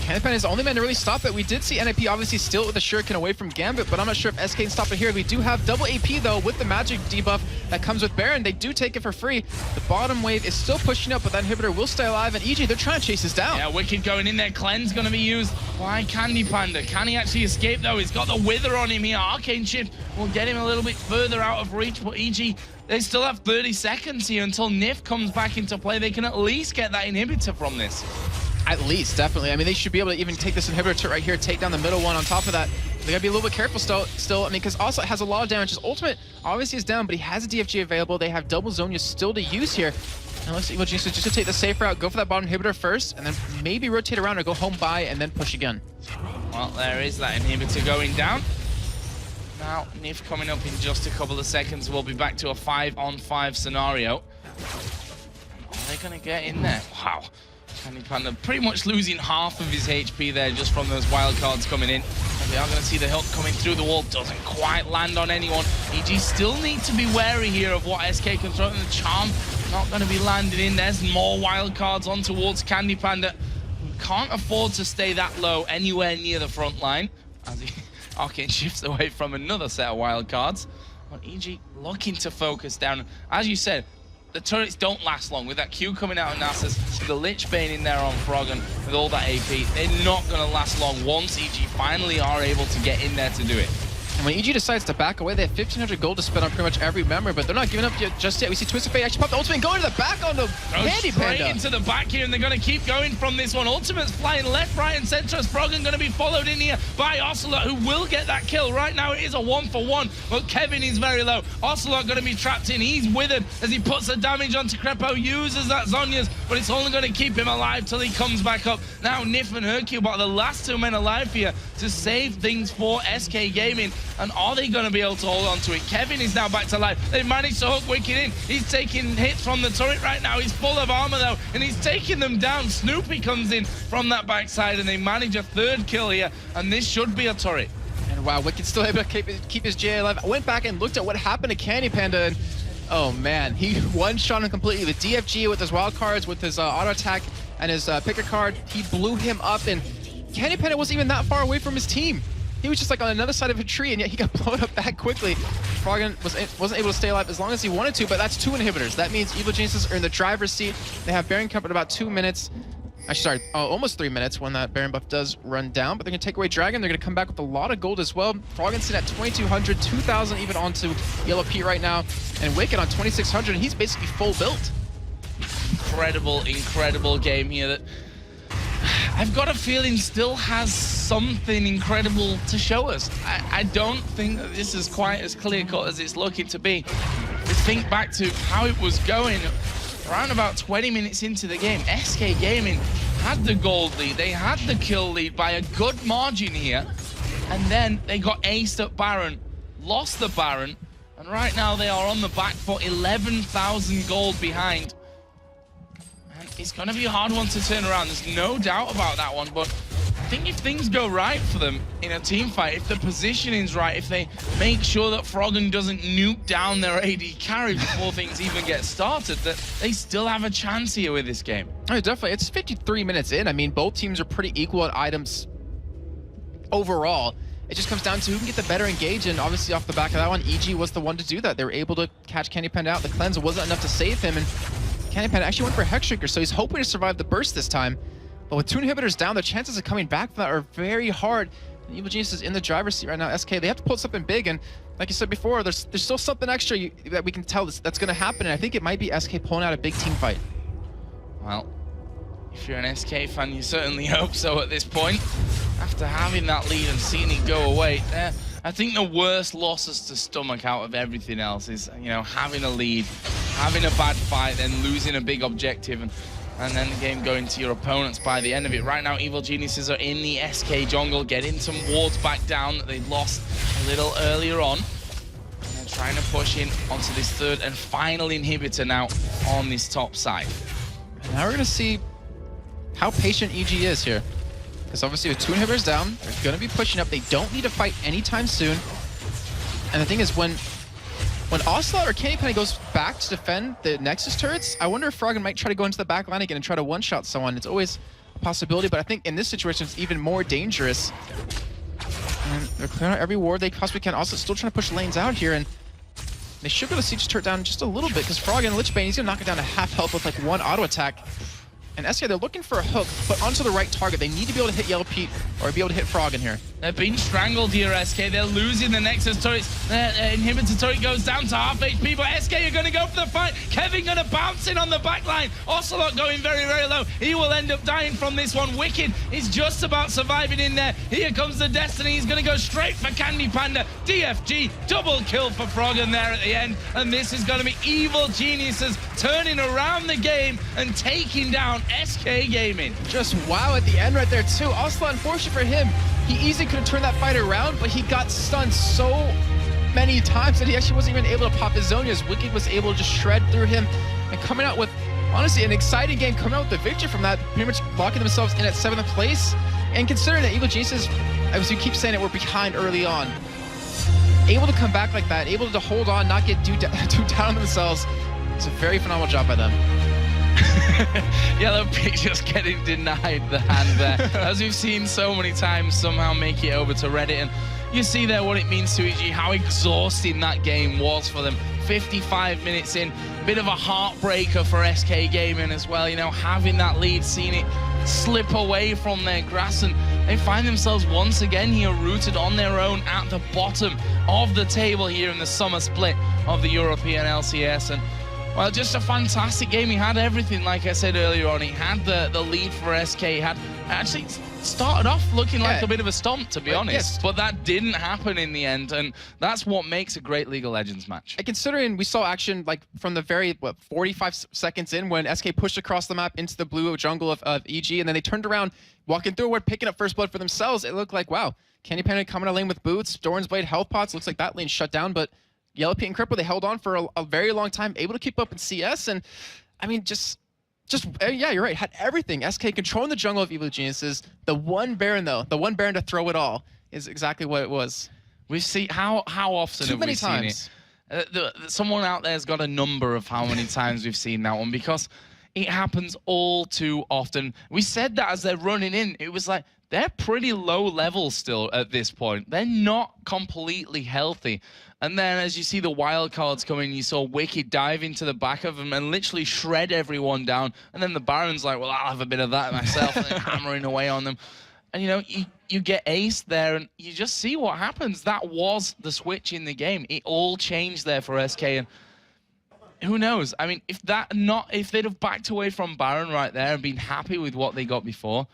Candypan is the only man to really stop it. We did see NIP obviously still with the Shuriken away from Gambit, but I'm not sure if SK can stop it here. We do have double AP though with the magic debuff that comes with Baron. They do take it for free. The bottom wave is still pushing up, but that inhibitor will stay alive, and EG, they're trying to chase this down. Yeah, Wicked going in there. Cleanse going to be used by Candy Panda. Can he actually escape though? He's got the Wither on him here. Arcane Shift will get him a little bit further out of reach, but EG, they still have 30 seconds here until Nif comes back into play. They can at least get that inhibitor from this. At least, definitely. I mean, they should be able to even take this inhibitor turret right here, take down the middle one. On top of that, they gotta be a little bit careful still. I mean, because also has a lot of damage. His ultimate obviously is down, but he has a DFG available. They have double Zonia still to use here. And looks like Evil Genius just to take the safe route, go for that bottom inhibitor first, and then maybe rotate around or go home by and then push again. Well, there is that inhibitor going down. Now, Nif coming up in just a couple of seconds. We'll be back to a 5-on-5 scenario. Are they gonna get in there? Wow. Candy Panda pretty much losing half of his HP there just from those wild cards coming in. And we are going to see the hook coming through the wall. Doesn't quite land on anyone. EG still need to be wary here of what SK can throw. And the charm not going to be landing in. There's more wild cards on towards Candy Panda. Can't afford to stay that low anywhere near the front line as he Arcane shifts away from another set of wild cards. But EG looking to focus down. As you said, the turrets don't last long. With that Q coming out of Nasus, with the Lich Bane in there on Froggen, with all that AP, they're not going to last long once EG finally are able to get in there to do it. And when EG decides to back away, they have 1,500 gold to spend on pretty much every member, but they're not giving up just yet. We see Twisted Fate actually pop the ultimate and going to the back on the Candy Panda. Straight into the back here, and they're going to keep going from this one. Ultimate's flying left, right, and center as Froggen going to be followed in here by Ocelot, who will get that kill. Right now, it is a 1-for-1, but Kevin is very low. Ocelot going to be trapped in. He's withered as he puts the damage onto Crepo, uses that Zhonya's, but it's only going to keep him alive till he comes back up. Now, Nif and Hercubot are the last two men alive here to save things for SK Gaming. And are they going to be able to hold on to it? Kevin is now back to life. They've managed to hook Wicked in. He's taking hits from the turret right now. He's full of armor though, and he's taking them down. Snoopy comes in from that backside, and they manage a third kill here. And this should be a turret. And wow, Wicked's still able to keep his GA alive. I went back and looked at what happened to Candy Panda, and oh man, he one-shot him completely. The DFG with his wild cards, with his auto attack and his picker card, he blew him up, and Candy Panda wasn't even that far away from his team. He was just like on another side of a tree, and yet he got blown up that quickly. Froggen wasn't able to stay alive as long as he wanted to, but that's 2 inhibitors. That means Evil Geniuses are in the driver's seat. They have Baron Cup at about 2 minutes. Actually, sorry, almost 3 minutes when that Baron buff does run down, but they're going to take away Dragon. They're going to come back with a lot of gold as well. Froggen's sitting at 2,200, 2,000 even onto Yellow Pete right now, and Wicked on 2,600, and he's basically full built. Incredible, incredible game here that I've got a feeling still has something incredible to show us. I don't think that this is quite as clear-cut as it's looking to be. We think back to how it was going around about 20 minutes into the game. SK Gaming had the gold lead. They had the kill lead by a good margin here. And then they got aced at Baron, lost the Baron, and right now they are on the back foot, 11,000 gold behind. And it's going to be a hard one to turn around. There's no doubt about that one, but I think if things go right for them in a team fight, if the positioning's right, if they make sure that Froggen doesn't nuke down their AD carry before things even get started, that they still have a chance here with this game. Oh, definitely. It's 53 minutes in. I mean, both teams are pretty equal at items overall. It just comes down to who can get the better engage, and obviously off the back of that one, EG was the one to do that. They were able to catch Candy Panda out. The cleanse wasn't enough to save him, and Candy Panda actually went for Hex Shrieker, so he's hoping to survive the burst this time. But with 2 inhibitors down, the chances of coming back from that are very hard. And Evil Genius is in the driver's seat right now. SK, they have to pull something big, and like you said before, there's still something extra that we can tell that's going to happen, and I think it might be SK pulling out a big team fight. Well, if you're an SK fan, you certainly hope so at this point. After having that lead and seeing it go away, I think the worst losses to stomach out of everything else is, you know, having a lead, having a bad fight, then losing a big objective, and then the game going to your opponents by the end of it. Right now, Evil Geniuses are in the SK jungle, getting some wards back down that they lost a little earlier on. And they're trying to push in onto this third and final inhibitor now on this top side. And now we're going to see how patient EG is here. Because obviously with 2 inhibitors down, they're going to be pushing up. They don't need to fight anytime soon. And the thing is, when Ocelot or Candy Panda goes back to defend the Nexus turrets, I wonder if Froggen might try to go into the back line again and try to one-shot someone. It's always a possibility, but I think in this situation it's even more dangerous. And they're clearing out every ward they possibly can. Also still trying to push lanes out here, and they should be able to siege turret down just a little bit, because Froggen, Lichbane, he's going to knock it down to half health with like 1 auto attack. And SK, they're looking for a hook, but onto the right target. They need to be able to hit Yellow Pete or be able to hit Froggen here. They're being strangled here, SK. They're losing the Nexus turret. Inhibitor turret goes down to half HP, but SK are going to go for the fight. Kevin going to bounce in on the back line. Ocelot going very, very low. He will end up dying from this one. Wicked is just about surviving in there. Here comes the Destiny. He's going to go straight for Candy Panda. DFG, double kill for Froggen there at the end. And this is going to be Evil Geniuses turning around the game and taking down SK Gaming. Just wow at the end right there too. Ocelot, unfortunate for him, he easily could have turned that fight around, but he got stunned so many times that he actually wasn't even able to pop his Zonias. Wicked was able to just shred through him and coming out with, honestly, an exciting game, coming out with the victory from that, pretty much locking themselves in at 7th place. And considering that Evil Geniuses, as you keep saying it, were behind early on, able to come back like that, able to hold on, not get too down on themselves, it's a very phenomenal job by them. Yellow Pig just getting denied the hand there. As we've seen so many times, somehow make it over to Reddit. And you see there what it means to EG, how exhausting that game was for them. 55 minutes in, bit of a heartbreaker for SK Gaming as well. You know, having that lead, seeing it slip away from their grasp, and they find themselves once again here rooted on their own at the bottom of the table here in the summer split of the European LCS. And well, just a fantastic game. He had everything, like I said earlier on. He had the lead for SK. He had actually started off looking like a bit of a stomp, to be honest. Yes. But that didn't happen in the end, and that's what makes a great League of Legends match. And considering we saw action like from the very, 45 seconds in when SK pushed across the map into the blue jungle of EG, and then they turned around, walking through, picking up first blood for themselves. It looked like, wow, Candy Panda coming to lane with boots, Doran's Blade, health pots. Looks like that lane shut down, but Yellow Pete and Cripple, they held on for a very long time, able to keep up in CS, and I mean, yeah, you're right, had everything. SK controlling the jungle of Evil Geniuses. The one Baron, though, the one Baron to throw it all is exactly what it was. We see how often have we seen it? Someone out there has got a number of how many times we've seen that one, because it happens all too often. We said that as they're running in, it was like, they're pretty low level still at this point. They're not completely healthy. And then as you see the wild cards coming, you saw Wicked dive into the back of them and literally shred everyone down. And then the Baron's like, well, I'll have a bit of that myself, and then hammering away on them. And, you know, you get aced there, and you just see what happens. That was the switch in the game. It all changed there for SK. And who knows? I mean, if they'd have backed away from Baron right there and been happy with what they got before,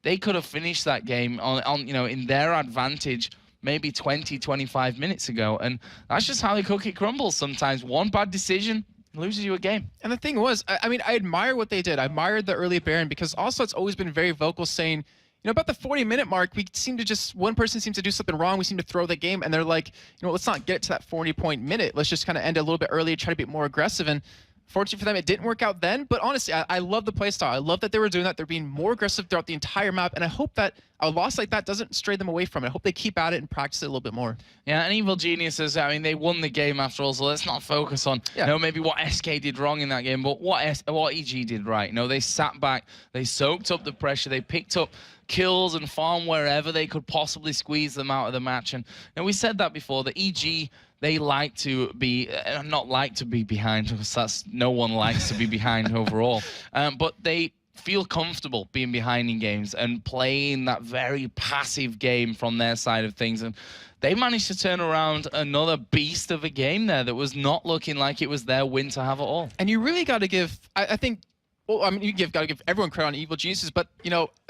they could have finished that game on in their advantage maybe 20, 25 minutes ago. And that's just how the cookie crumbles sometimes. One bad decision loses you a game. And the thing was, I mean, I admire what they did. I admired the early Baron because also it's always been very vocal saying, about the 40-minute mark, we seem to one person seems to do something wrong. We seem to throw the game, and they're like, let's not get to that 40-point minute. Let's just kind of end a little bit early, try to be more aggressive. And fortunately for them, it didn't work out then. But honestly, I love the play style. I love that they were doing that. They're being more aggressive throughout the entire map, and I hope that a loss like that doesn't stray them away from it. I hope they keep at it and practice it a little bit more. Yeah, and Evil Geniuses, I mean, they won the game after all, so let's not focus on maybe what SK did wrong in that game, but what EG did right. They sat back, they soaked up the pressure, they picked up kills and farm wherever they could possibly squeeze them out of the match. And we said that before, the EG, they like to be, not like to be behind, because no one likes to be behind overall, but they feel comfortable being behind in games and playing that very passive game from their side of things. And they managed to turn around another beast of a game there that was not looking like it was their win to have at all. And you really got to give, I think, well, I mean, got to give everyone credit on Evil Geniuses, but,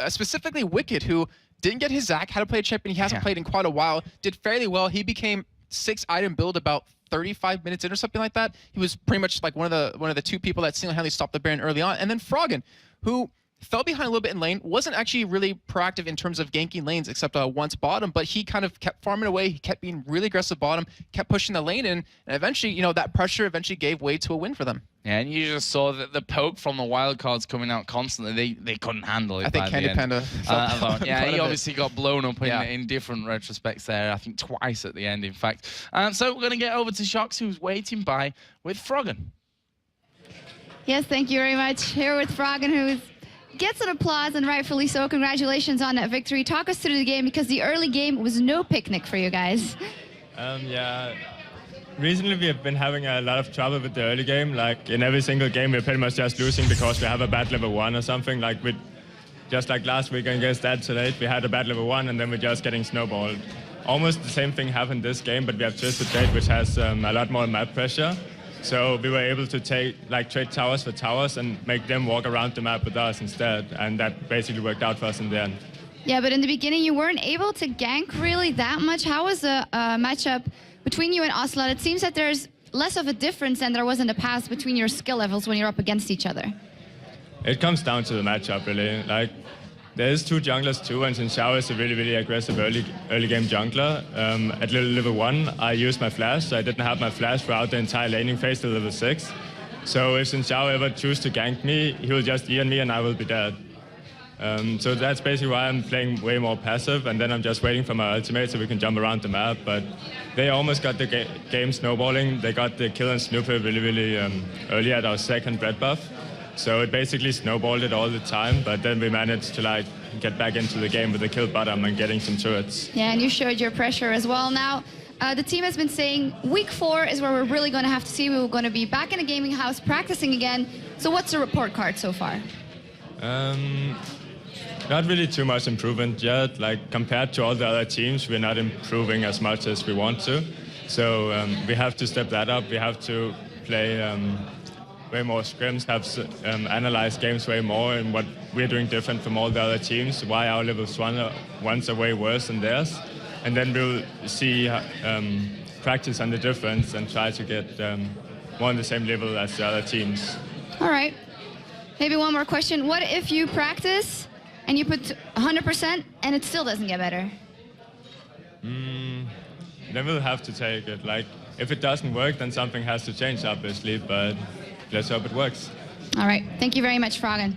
specifically Wicked, who didn't get his Zac, had to play a champion he hasn't played in quite a while, did fairly well. He became 6-item build about 35 minutes in or something like that. He was pretty much like one of the two people that single-handedly stopped the Baron early on. And then Froggen, who fell behind a little bit in lane, wasn't actually really proactive in terms of ganking lanes except once bottom, but he kind of kept farming away. He kept being really aggressive bottom, kept pushing the lane in, and eventually, that pressure eventually gave way to a win for them. Yeah, and you just saw that the poke from the wildcards coming out constantly, they couldn't handle it. I think Candy Panda yeah, he obviously got blown up in different retrospects there, I think twice at the end, in fact. So we're going to get over to Shox, who's waiting by with Froggen. Yes, thank you very much. Here with Froggen, who gets an applause, and rightfully so. Congratulations on that victory. Talk us through the game, because the early game was no picnic for you guys. Yeah. Recently, we have been having a lot of trouble with the early game. Like, in every single game, we're pretty much just losing because we have a bad level 1 or something. Like, just like last week against Untitled, we had a bad level 1, and then we're just getting snowballed. Almost the same thing happened this game, but we have Twisted Fate, which has a lot more map pressure. So we were able to trade towers for towers and make them walk around the map with us instead, and that basically worked out for us in the end. Yeah, but in the beginning, you weren't able to gank really that much. How was the matchup between you and Ocelot? It seems that there's less of a difference than there was in the past between your skill levels when you're up against each other. It comes down to the matchup, really. Like, there's two junglers too, and Xin Xiao is a really, really aggressive early game jungler. At level 1, I used my flash, so I didn't have my flash throughout the entire laning phase till level 6. So if Xin Xiao ever chooses to gank me, he will just Ian me and I will be dead. So that's basically why I'm playing way more passive, and then I'm just waiting for my ultimate so we can jump around the map. But they almost got the game snowballing. They got the kill and snooper really, really early at our second red buff. So it basically snowballed it all the time, but then we managed to get back into the game with the kill bottom and getting some turrets. Yeah, and you showed your pressure as well. Now, the team has been saying week 4 is where we're really going to have to see. We're going to be back in a gaming house practicing again. So what's the report card so far? Not really too much improvement yet. Like, compared to all the other teams, we're not improving as much as we want to. So we have to step that up. We have to play way more scrims, have analyzed games way more, and what we're doing different from all the other teams, why our levels 1s are way worse than theirs. And then we'll see, practice on the difference and try to get more on the same level as the other teams. All right. Maybe one more question. What if you practice and you put 100% and it still doesn't get better? Then we'll have to take it. Like, if it doesn't work, then something has to change, obviously, but let's hope it works. All right. Thank you very much, Froggen.